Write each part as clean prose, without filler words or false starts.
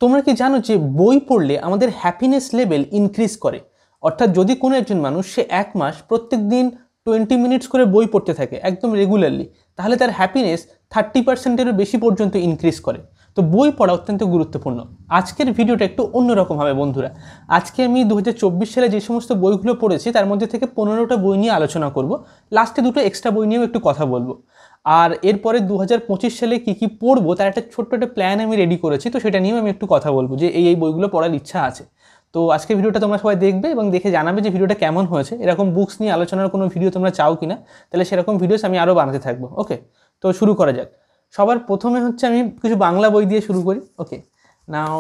তোমরা কি জানো যে বই পড়লে আমাদের হ্যাপিনেস লেভেল ইনক্রিজ করে? অর্থাৎ যদি কোনো একজন মানুষ সে 1 মাস প্রত্যেক দিন 20 মিনিটস করে বই পড়তে থাকে একদম রেগুলারলি, তাহলে তার হ্যাপিনেস 30%-এরও বেশি পর্যন্ত ইনক্রিজ করে। তো বই পড়া অত্যন্ত গুরুত্বপূর্ণ। আজকের ভিডিওটা একটু অন্যরকম হবে বন্ধুরা। আজকে আমি 2024 সালে যে সমস্ত বইগুলো পড়েছি তার মধ্যে থেকে 15টা বই নিয়ে আলোচনা করব। লাস্টে 2টো এক্সট্রা বই নিয়েও একটু কথা বলবো। আর এরপরে 2025 সালে কী কী পড়বো তার একটা ছোট্ট একটা প্ল্যান আমি রেডি করেছি, তো সেটা নিয়েও আমি একটু কথা বলবো যে এই বইগুলো পড়ার ইচ্ছা আছে। তো আজকে ভিডিওটা তোমরা সবাই দেখবে এবং দেখে জানাবে যে ভিডিওটা কেমন হয়েছে। এরকম বুকস নিয়ে আলোচনার কোনো ভিডিও তোমরা চাও কিনা, তাহলে সেরকম ভিডিওস আমি আরও বানাতে থাকবো। ওকে, তো শুরু করা যাক। সবার প্রথমে হচ্ছে আমি কিছু বাংলা বই দিয়ে শুরু করি। ওকে, নাও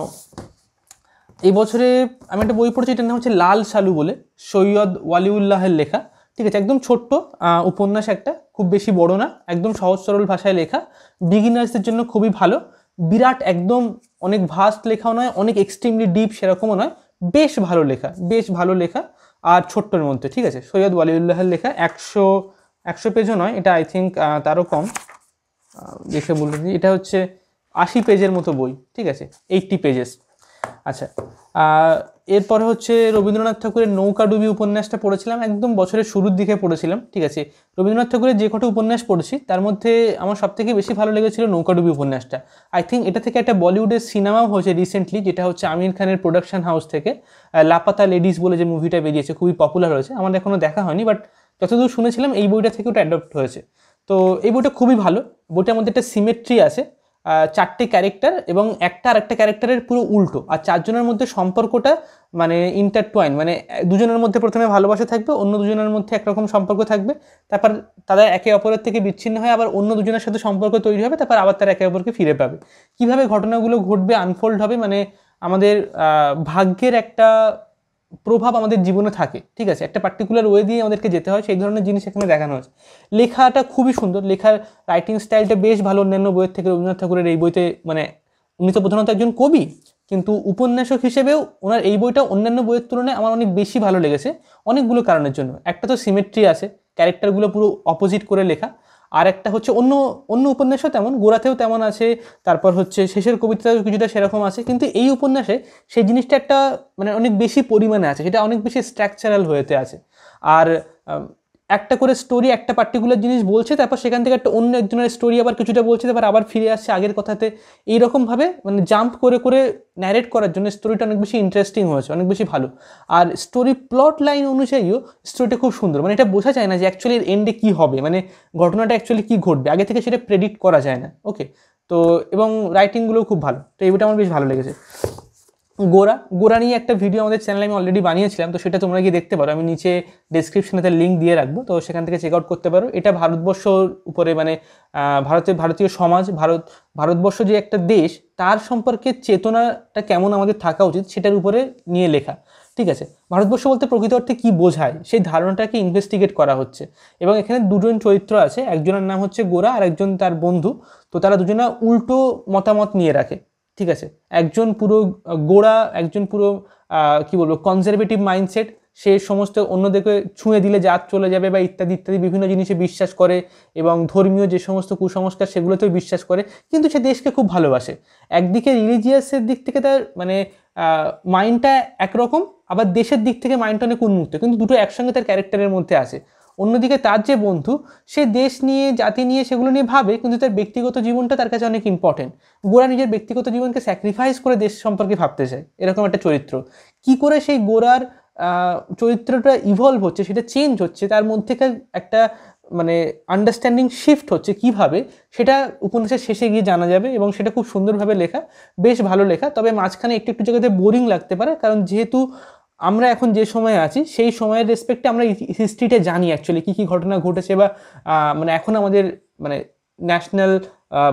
এই বছরে আমি একটা বই পড়েছি, এটার নাম হচ্ছে লাল সালু বলে, সৈয়দ ওয়ালিউল্লাহের লেখা। ঠিক আছে, একদম ছোট্ট উপন্যাস একটা, খুব বেশি বড় না, একদম সহজ সরল ভাষায় লেখা, বিগিনার্সদের জন্য খুবই ভালো। বিরাট একদম অনেক ভাস্ট লেখাও নয়, অনেক এক্সট্রিমলি ডিপ সেরকমও নয়, বেশ ভালো লেখা, বেশ ভালো লেখা আর ছোট্টর মধ্যে। ঠিক আছে, সৈয়দ ওয়ালিউল্লাহের লেখা, 100 পেজও নয়, এটা আই থিঙ্ক তারও কম। দেখে বলতে দিই, এটা হচ্ছে 80 পেজের মতো বই। ঠিক আছে, 80 পেজেস। আচ্ছা, এরপরে হচ্ছে রবীন্দ্রনাথ ঠাকুরের নৌকাডুবি উপন্যাসটা পড়েছিলাম, একদম বছরের শুরুর দিকে পড়েছিলাম। ঠিক আছে, রবীন্দ্রনাথ ঠাকুরের যে কটা উপন্যাস পড়েছি তার মধ্যে আমার সবথেকে বেশি ভালো লেগেছিল নৌকাডুবি উপন্যাসটা। আই থিঙ্ক এটা থেকে একটা বলিউডের সিনেমাও হয়েছে রিসেন্টলি, যেটা হচ্ছে আমির খানের প্রোডাকশন হাউস থেকে লাপাতা লেডিস বলে যে মুভিটা বেরিয়েছে, খুবই পপুলার হয়েছে। আমার এখনও দেখা হয়নি, বাট যতদূর শুনেছিলাম এই বইটা থেকে ওটা অ্যাডপ্ট হয়েছে। তো এই বইটা খুবই ভালো। বইটার মধ্যে একটা সিমেট্রি আছে, 4টে ক্যারেক্টার এবং একটা আর একটা ক্যারেক্টারের পুরো উল্টো, আর 4 জনের মধ্যে সম্পর্কটা মানে ইন্টারটুয়াইন, মানে দুজনের মধ্যে প্রথমে ভালোবাসা থাকবে, অন্য দুজনের মধ্যে একরকম সম্পর্ক থাকবে, তারপর তারা একে অপরের থেকে বিচ্ছিন্ন হয়ে আবার অন্য দুজনের সাথে সম্পর্ক তৈরি হবে, তারপর আবার তারা একে অপরকে ফিরে পাবে। কীভাবে ঘটনাগুলো ঘটবে, আনফোল্ড হবে, মানে আমাদের ভাগ্যের একটা প্রভাব আমাদের জীবনে থাকে। ঠিক আছে, একটা পার্টিকুলার ওয়ে দিয়ে আমাদেরকে যেতে হয়, সেই ধরনের জিনিস এখানে দেখানো হয়েছে। লেখাটা খুবই সুন্দর, লেখার রাইটিং স্টাইলটা বেশ ভালো অন্যান্য বইয়ের থেকে। রবীন্দ্রনাথ ঠাকুরের এই বইতে, মানে উনি তো প্রধানত একজন কবি, কিন্তু উপন্যাসক হিসেবেও ওনার এই বইটা অন্যান্য বইয়ের তুলনায় আমার অনেক বেশি ভালো লেগেছে অনেকগুলো কারণের জন্য। একটা তো সিমেট্রি আছে, ক্যারেক্টারগুলো পুরো অপোজিট করে লেখা। আর একটা হচ্ছে অন্য উপন্যাসও তেমন, গোড়াতেও তেমন আছে, তারপর হচ্ছে শেষের কবিতাও কিছুটা সেরকম আছে, কিন্তু এই উপন্যাসে সেই জিনিসটা একটা মানে অনেক বেশি পরিমাণে আছে, সেটা অনেক বেশি স্ট্রাকচারাল হয়েতে আছে। আর একটা করে স্টোরি, একটা পার্টিকুলার জিনিস বলছে, তারপর সেখান থেকে একটা অন্য একজনের স্টোরি আবার কিছুটা বলছে, তারপর আবার ফিরে আসছে আগের কথাতে। এইরকমভাবে মানে জাম্প করে করে ন্যারেট করার জন্য স্টোরিটা অনেক বেশি ইন্টারেস্টিং হয়েছে, অনেক বেশি ভালো। আর স্টোরি প্লট লাইন অনুযায়ীও স্টোরিটা খুব সুন্দর, মানে এটা বোঝা যায় না যে অ্যাকচুয়ালি এর এন্ডে কী হবে, মানে ঘটনাটা অ্যাকচুয়ালি কী ঘটবে আগে থেকে সেটা প্রেডিক্ট করা যায় না। ওকে, তো এবং রাইটিংগুলোও খুব ভালো, তো এই বইটা আমার বেশ ভালো লেগেছে। গোরা নিয়ে একটা ভিডিও আমাদের চ্যানেলে আমি অলরেডি বানিয়েছিলাম, তো সেটা তোমরা গিয়ে দেখতে পারো, আমি নিচে ডেসক্রিপশনে তার লিঙ্ক দিয়ে রাখবো, তো সেখান থেকে চেক আউট করতে পারো। এটা ভারতবর্ষর উপরে, মানে ভারতীয় সমাজ, ভারতবর্ষ যে একটা দেশ, তার সম্পর্কে চেতনাটা কেমন আমাদের থাকা উচিত সেটার উপরে নিয়ে লেখা। ঠিক আছে, ভারতবর্ষ বলতে প্রকৃত অর্থে কী বোঝায় সেই ধারণাটাকে ইনভেস্টিগেট করা হচ্ছে। এবং এখানে দুজন চরিত্র আছে, একজনের নাম হচ্ছে গোরা আর একজন তার বন্ধু। তো তারা দুজনা উল্টো মতামত নিয়ে রাখে। ঠিক আছে, একজন পুরো গোড়া, একজন পুরো কী বলবো কনজারভেটিভ মাইন্ডসেট, সে সমস্ত অন্যদেরকে ছুঁয়ে দিলে জাত চলে যাবে বা ইত্যাদি ইত্যাদি বিভিন্ন জিনিসে বিশ্বাস করে, এবং ধর্মীয় যে সমস্ত কুসংস্কার সেগুলোতেও বিশ্বাস করে, কিন্তু সে দেশকে খুব ভালোবাসে। একদিকে রিলিজিয়াসের দিক থেকে তার মানে মাইন্ডটা একরকম, আবার দেশের দিক থেকে মাইন্ডটা অনেক উন্মুক্ত, কিন্তু দুটো একসঙ্গে তার ক্যারেক্টারের মধ্যে আছে। অন্যদিকে তার যে বন্ধু, সে দেশ নিয়ে, জাতি নিয়ে, সেগুলো নিয়ে ভাবে, কিন্তু তার ব্যক্তিগত জীবনটা তার কাছে অনেক ইম্পর্টেন্ট। গোরা নিজের ব্যক্তিগত জীবনকে স্যাক্রিফাইস করে দেশ সম্পর্কে ভাবতে চায়, এরকম একটা চরিত্র। কি করে সেই গোরার চরিত্রটা ইভলভ হচ্ছে, সেটা চেঞ্জ হচ্ছে, তার মধ্যেকার একটা মানে আন্ডারস্ট্যান্ডিং শিফট হচ্ছে কীভাবে, সেটা উপন্যাসের শেষে গিয়ে জানা যাবে। এবং সেটা খুব সুন্দরভাবে লেখা, বেশ ভালো লেখা। তবে মাঝখানে একটু একটু জায়গাতে বোরিং লাগতে পারে, কারণ যেহেতু আমরা এখন যে সময়ে আছি সেই সময়ের রেসপেক্টে আমরা হিস্ট্রিটা জানি অ্যাকচুয়ালি কী কী ঘটনা ঘটেছে, বা মানে এখন আমাদের মানে ন্যাশনাল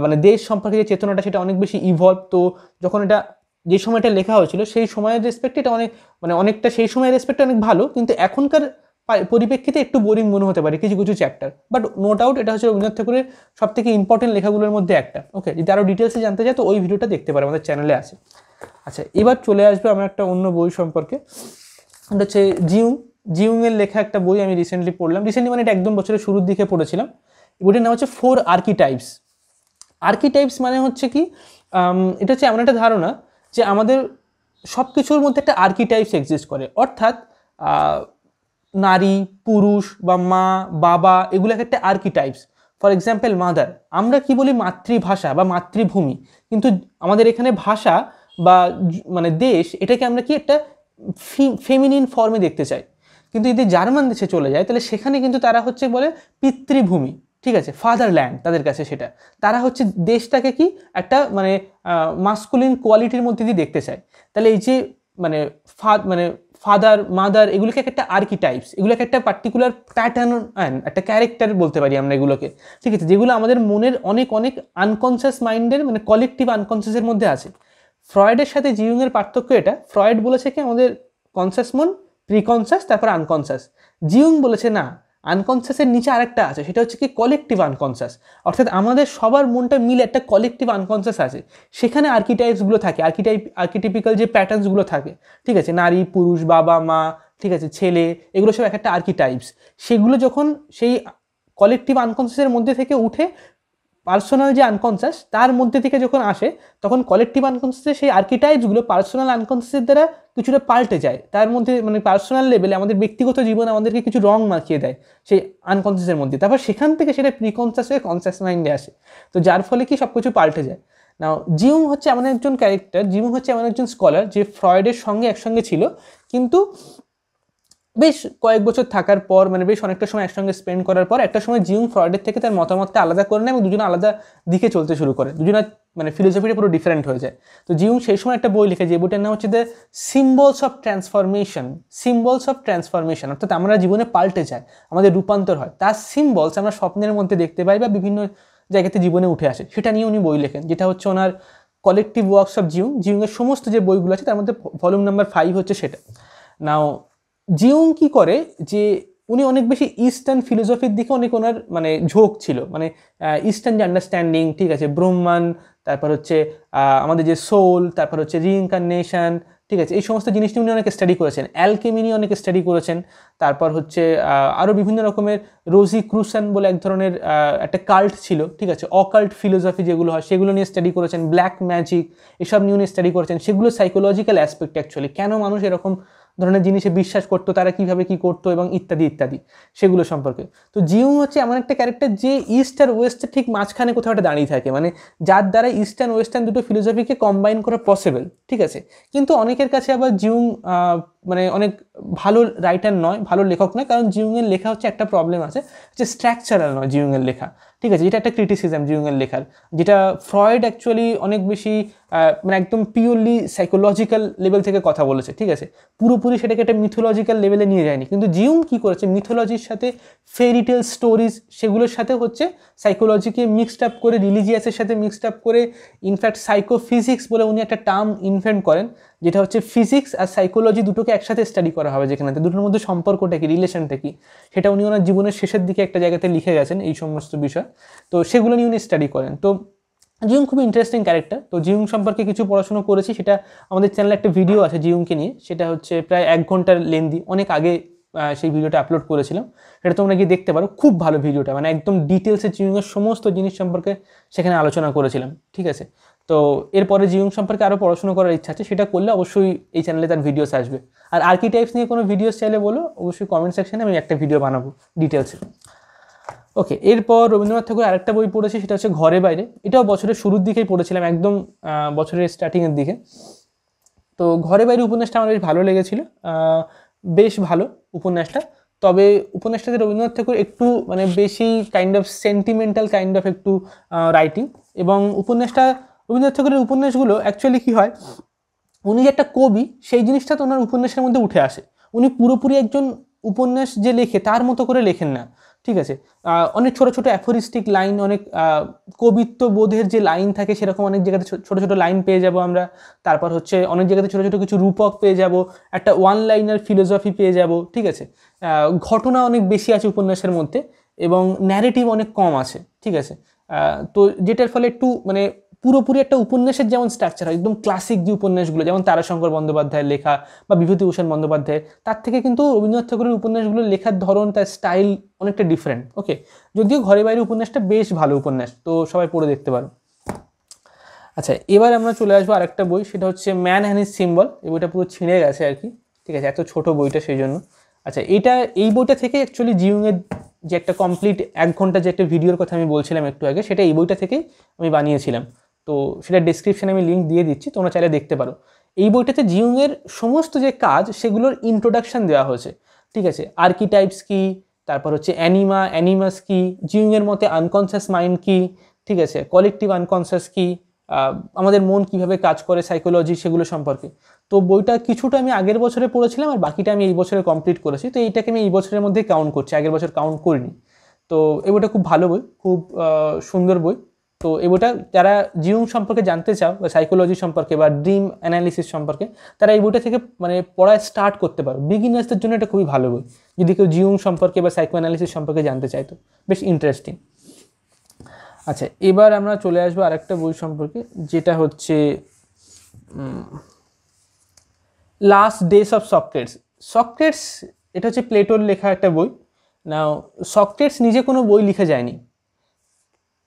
মানে দেশ সম্পর্কে যে চেতনাটা সেটা অনেক বেশি ইভলভ। তো যখন এটা যে সময়টা লেখা হয়েছিল সেই সময়ের রেসপেক্টে এটা অনেকটা সেই সময়ের রেসপেক্টে অনেক ভালো, কিন্তু এখনকার পরিপ্রেক্ষিতে একটু বোরিং মনে হতে পারে কিছু কিছু চ্যাপ্টার। বাট নো ডাউট এটা হচ্ছে রবীন্দ্রনাথ ঠাকুরের সবথেকে ইম্পর্টেন্ট লেখাগুলোর মধ্যে একটা। ওকে, যদি আরও ডিটেলসে জানতে চাই তো ওই ভিডিওটা দেখতে পারো, আমাদের চ্যানেলে আছে। আচ্ছা, এবার চলে আসবে আমরা একটা অন্য বই সম্পর্কে। এটা হচ্ছে জিউংয়ের লেখা একটা বই আমি রিসেন্টলি পড়লাম, মানে এটা একদম বছরের শুরুর দিকে পড়েছিলাম। বইটার নাম হচ্ছে 4 আর্কিটাইপস। আর্কিটাইপস মানে হচ্ছে কি, এটা হচ্ছে এমন একটা ধারণা যে আমাদের সব কিছুর মধ্যে একটা আর্কিটাইপস এক্সিস্ট করে, অর্থাৎ নারী, পুরুষ বা মা, বাবা, এগুলো একটা আর্কিটাইপস। ফর এক্সাম্পল মাদার, আমরা কি বলি মাতৃভাষা বা মাতৃভূমি, কিন্তু আমাদের এখানে ভাষা বা মানে দেশ, এটাকে আমরা কি একটা ফেমিনিন ফর্মে দেখতে চাই। কিন্তু যদি জার্মান দেশে চলে যায় তাহলে সেখানে কিন্তু তারা হচ্ছে বলে পিতৃভূমি, ঠিক আছে, ফাদারল্যান্ড তাদের কাছে সেটা। তারা হচ্ছে দেশটাকে কি একটা মানে মাস্কুলিন কোয়ালিটির মধ্যে দিয়ে দেখতে চায়। তাহলে এই যে মানে মানে ফাদার, মাদার, এগুলোকে একটা আর্কিটাইপস, এগুলোকে একটা পার্টিকুলার প্যাটার্ন, একটা ক্যারেক্টার বলতে পারি আমরা এগুলোকে, ঠিক আছে, যেগুলো আমাদের মনের অনেক অনেক আনকনসিয়াস মাইন্ডের মানে কলেকটিভ আনকনসিয়াসের মধ্যে আছে। ফ্রয়েডের সাথে জিউংয়ের পার্থক্য এটা, ফ্রয়েড বলেছে কি আমাদের কনসিয়াস মন, প্রিকনসিয়াস, তারপর আনকনসিয়াস। জিউং বলেছে না, আনকনসিয়াসের নিচে আরেকটা আছে, সেটা হচ্ছে কি কলেকটিভ আনকনসিয়াস, অর্থাৎ আমাদের সবার মনটা মিলে একটা কলেকটিভ আনকনসিয়াস আছে, সেখানে আর্কিটাইপসগুলো থাকে, আর্কিটিপিক্যাল যে প্যাটার্নসগুলো থাকে, ঠিক আছে, নারী, পুরুষ, বাবা, মা, ঠিক আছে, ছেলে, এগুলো সব একটা আর্কিটাইপস। সেগুলো যখন সেই কলেকটিভ আনকনসিয়াসের মধ্যে থেকে উঠে পার্সোনাল যে আনকনসিয়াস তার মধ্যে থেকে যখন আসে, তখন কলেকটিভ আনকনসিয়াসের সেই আর্কিটাইপসগুলো পার্সোনাল আনকনসিয়াসের দ্বারা কিছুটা পাল্টে যায়। তার মধ্যে মানে পার্সোনাল লেভেলে আমাদের ব্যক্তিগত জীবনে আমাদেরকে কিছু রং মাখিয়ে দেয় সেই আনকনসিয়াসের মধ্যে, তারপর সেখান থেকে সেটা প্রিকনসিয়াস হয়ে কনসিয়াস মাইন্ডে আসে। তো যার ফলে কি সব কিছু পাল্টে যায়। নাও জিউং হচ্ছে এমন একজন ক্যারেক্টার, জিউং হচ্ছে এমন একজন স্কলার যে ফ্রয়েডের সঙ্গে একসঙ্গে ছিল, কিন্তু বেশ কয়েক বছর থাকার পর মানে বেশ অনেকটা সময় একসঙ্গে স্পেন্ড করার পর একটা সময় জিউং ফ্রয়েডের থেকে তার মতামতটা আলাদা করে নেয় এবং দুজনে আলাদা দিকে চলতে শুরু করে, দুজনের মানে ফিলোসফিটা পুরো ডিফারেন্ট হয়ে যায়। তো জিউং সেই সময় একটা বই লিখে, যে বইটার নাম হচ্ছে the symbols of transformation. Symbols of transformation অর্থাৎ আমরা জীবনে পাল্টে যাই, আমাদের রূপান্তর হয়, তার সিম্বলস আমরা স্বপ্নের মধ্যে দেখতে পাই বা বিভিন্ন জায়গাতে জীবনে উঠে আসে, সেটা নিয়ে উনি বই লেখেন, যেটা হচ্ছে ওনার কলেকটিভ ওয়ার্কস অফ জিউং। জিউংয়ের সমস্ত যে বইগুলো আছে তার মধ্যে ভলিউম নাম্বার 5 হচ্ছে সেটা। নাও জিউং কি করে যে উনি অনেক বেশি ইস্টার্ন ফিলোসফির দিকে অনেক ওনার মানে ঝোঁক ছিল, মানে ইস্টার্ন যে আন্ডারস্ট্যান্ডিং, ঠিক আছে, ব্রহ্মাণ্ড, তারপর হচ্ছে আমাদের যে সোল, তারপর হচ্ছে রিইনকারনেশন, ঠিক আছে, এই সমস্ত জিনিস নিয়ে উনি অনেক স্টাডি করেছেন। অ্যালকেমি নিয়ে অনেক স্টাডি করেছেন। তারপর হচ্ছে আরও বিভিন্ন রকমের রোজি ক্রুসান বলে এক ধরনের একটা কাল্ট ছিল, ঠিক আছে, অকাল্ট ফিলোসফি যেগুলো হয় সেগুলো নিয়ে স্টাডি করেছেন। ব্ল্যাক ম্যাজিক এসব নিয়ে উনি স্টাডি করেছেন। সেগুলো সাইকোলজিক্যাল অ্যাসপেক্ট অ্যাকচুয়ালি, কেন মানুষ এরকম ধরনের জিনিসে বিশ্বাস করতো, তারা কিভাবে কি করতো এবং ইত্যাদি ইত্যাদি, সেগুলো সম্পর্কে। তো জিউং হচ্ছে এমন একটা ক্যারেক্টার যে ইস্ট আর ওয়েস্টের ঠিক মাঝখানে কোথাও একটা দাঁড়িয়ে থাকে, মানে যার দ্বারা ইস্টার্ন ওয়েস্টার্ন দুটো ফিলোসফিকে কম্বাইন করা পসিবল, ঠিক আছে। কিন্তু অনেকের কাছে আবার জিউং মানে অনেক ভালো রাইটার নয়, ভালো লেখক নয়, কারণ জিউংয়ের লেখা হচ্ছে একটা প্রবলেম আছে, যে স্ট্রাকচারাল নয় জিউংয়ের লেখা, ঠিক আছে, যেটা একটা ক্রিটিসিজম জিউংয়ের লেখার, যেটা ফ্রয়েড অ্যাকচুয়ালি অনেক বেশি মানে একদম পিওরলি সাইকোলজিক্যাল লেভেল থেকে কথা বলেছে, ঠিক আছে, পুরোপুরি সেটাকে একটা মিথোলজিক্যাল লেভেলে নিয়ে যায়নি। কিন্তু জিউং কি করেছে, মিথোলজির সাথে ফেরিটেল স্টোরিজ সেগুলোর সাথে হচ্ছে সাইকোলজিকে মিক্সড আপ করে, রিলিজিয়াসের সাথে মিক্সড আপ করে, ইনফ্যাক্ট সাইকোফিজিক্স বলে উনি একটা টার্ম ইনভেন্ট করেন, যেটা হচ্ছে ফিজিক্স আর সাইকোলজি দুটোকে একসাথে স্টাডি করা হবে, যেখানে দুটোর মধ্যে সম্পর্কটা কি, রিলেশনটা কি, সেটা উনি ওনার জীবনের শেষের দিকে একটা জায়গাতে লিখে গেছেন এই সমস্ত বিষয়। তো সেগুলো নিয়ে উনি স্টাডি করেন। তো জিউং খুব ইন্টারেস্টিং ক্যারেক্টার। তো জিউং সম্পর্কে কিছু পড়াশোনা করেছি, সেটা আমাদের চ্যানেলে একটা ভিডিও আছে জিউংকে নিয়ে, সেটা হচ্ছে প্রায় 1 ঘন্টার লেন্দি, অনেক আগে সেই ভিডিওটা আপলোড করেছিলাম, সেটা তোমরা গিয়ে দেখতে পারো, খুব ভালো ভিডিওটা, মানে একদম ডিটেলসে জিউংয়ের সমস্ত জিনিস সম্পর্কে সেখানে আলোচনা করেছিলাম, ঠিক আছে। তো এরপরে জিউং সম্পর্কে আরও পড়াশোনা করার ইচ্ছা আছে, সেটা করলে অবশ্যই এই চ্যানেলে তার ভিডিওস আসবে। আর আর্কিটাইপস নিয়ে কোনো ভিডিওস চাইলে বলো, অবশ্যই কমেন্ট সেকশনে আমি একটা ভিডিও বানাবো ডিটেলসে। ওকে, এরপর রবীন্দ্রনাথ ঠাকুর আরেকটা বই পড়েছি, সেটা হচ্ছে ঘরে বাইরে। এটাও বছরের শুরুর দিকেই পড়েছিলাম, একদম বছরের স্টার্টিংয়ের দিকে। তো ঘরে বাইরে উপন্যাসটা আমার বেশ ভালো লেগেছিল, বেশ ভালো উপন্যাসটা। তবে উপন্যাসটাতে রবীন্দ্রনাথ ঠাকুর একটু মানে বেশি kind of sentimental kind of একটু রাইটিং, এবং উপন্যাসটা রবীন্দ্রনাথ ঠাকুরের উপন্যাসগুলো অ্যাকচুয়ালি কী হয়, উনি যে একটা কবি সেই জিনিসটা তো ওনার উপন্যাসের মধ্যে উঠে আসে। উনি পুরোপুরি একজন উপন্যাস যে লেখে তার মতো করে লেখেন না, ঠিক আছে। অনেক ছোট ছোট অ্যাফোরিস্টিক লাইন, অনেক কবিত্ব বোধের যে লাইন থাকে সেরকম অনেক জায়গাতে ছোট ছোট লাইন পেয়ে যাব আমরা। তারপর হচ্ছে অনেক জায়গাতে ছোট ছোট কিছু রূপক পেয়ে যাব, একটা ওয়ান লাইনার ফিলোসফি পেয়ে যাব, ঠিক আছে। ঘটনা অনেক বেশি আছে উপন্যাসের মধ্যে এবং ন্যারেটিভ অনেক কম আছে, ঠিক আছে। তো যেটার ফলে একটু মানে পুরোপুরি একটা উপন্যাসের যেমন স্ট্রাকচার হয়, একদম ক্লাসিক যে উপন্যাসগুলো যেমন তারাশঙ্কর বন্দ্যোপাধ্যায়ের লেখা বা বিভূতিভূষণ বন্দ্যোপাধ্যায়ের, তার থেকে কিন্তু রবীন্দ্রনাথ ঠাকুরের উপন্যাসগুলো লেখার ধরন, তার স্টাইল অনেকটা ডিফারেন্ট। ওকে, যদিও ঘরে বাইরে উপন্যাসটা বেশ ভালো উপন্যাস, তো সবাই পড়ে দেখতে পারো। আচ্ছা, এবার আমরা চলে আসবো আরেকটা বই, সেটা হচ্ছে ম্যান অ্যান্ড হিজ সিম্বল। এই বইটা পুরো ছিঁড়ে গেছে আর কি, ঠিক আছে, এত ছোট বইটা সেই জন্য। আচ্ছা, এই বইটা থেকে অ্যাকচুয়ালি জিউংয়ের যে একটা কমপ্লিট 1 ঘন্টা যে একটা ভিডিওর কথা আমি বলছিলাম একটু আগে, সেটা এই বইটা থেকেই আমি বানিয়েছিলাম। তো সেটা ডিসক্রিপশানে আমি লিঙ্ক দিয়ে দিচ্ছি, তোমরা চাইলে দেখতে পারো। এই বইটাতে জিউংয়ের সমস্ত যে কাজ সেগুলোর ইন্ট্রোডাকশান দেওয়া হয়েছে, ঠিক আছে। আর্কিটাইপস কী, তারপর হচ্ছে অ্যানিমাস কী, জিউংয়ের মতে আনকনসিয়াস মাইন্ড কী, ঠিক আছে, কালেকটিভ আনকনসিয়াস কী, আমাদের মন কিভাবে কাজ করে, সাইকোলজি, সেগুলো সম্পর্কে। তো বইটা কিছুটা আমি আগের বছরে পড়েছিলাম, আর বাকিটা আমি এই বছরে কমপ্লিট করেছি। তো এইটাকে আমি এই বছরের মধ্যে কাউন্ট করছি, আগের বছর কাউন্ট করিনি। তো এই বইটা খুব ভালো বই, খুব সুন্দর বই। তো এই বইটা যারা জিউং সম্পর্কে জানতে চাও, বা সাইকোলজি সম্পর্কে, বা ড্রিম অ্যানালিসিস সম্পর্কে, তারা এই বইটা থেকে মানে পড়া স্টার্ট করতে পারো। বিগিনার্সদের জন্য এটা খুবই ভালো বই, যদি কেউ জিউং সম্পর্কে বা সাইকো অ্যানালিসিস সম্পর্কে জানতে চায়, তো বেশ ইন্টারেস্টিং। আচ্ছা, এবার আমরা চলে আসবো আরেকটা বই সম্পর্কে, যেটা হচ্ছে লাস্ট ডেজ অফ সক্রেটস। সক্রেটস এটা হচ্ছে প্লেটোর লেখা একটা বই। নাও সক্রেটস নিজে কোনো বই লিখে যায়নি,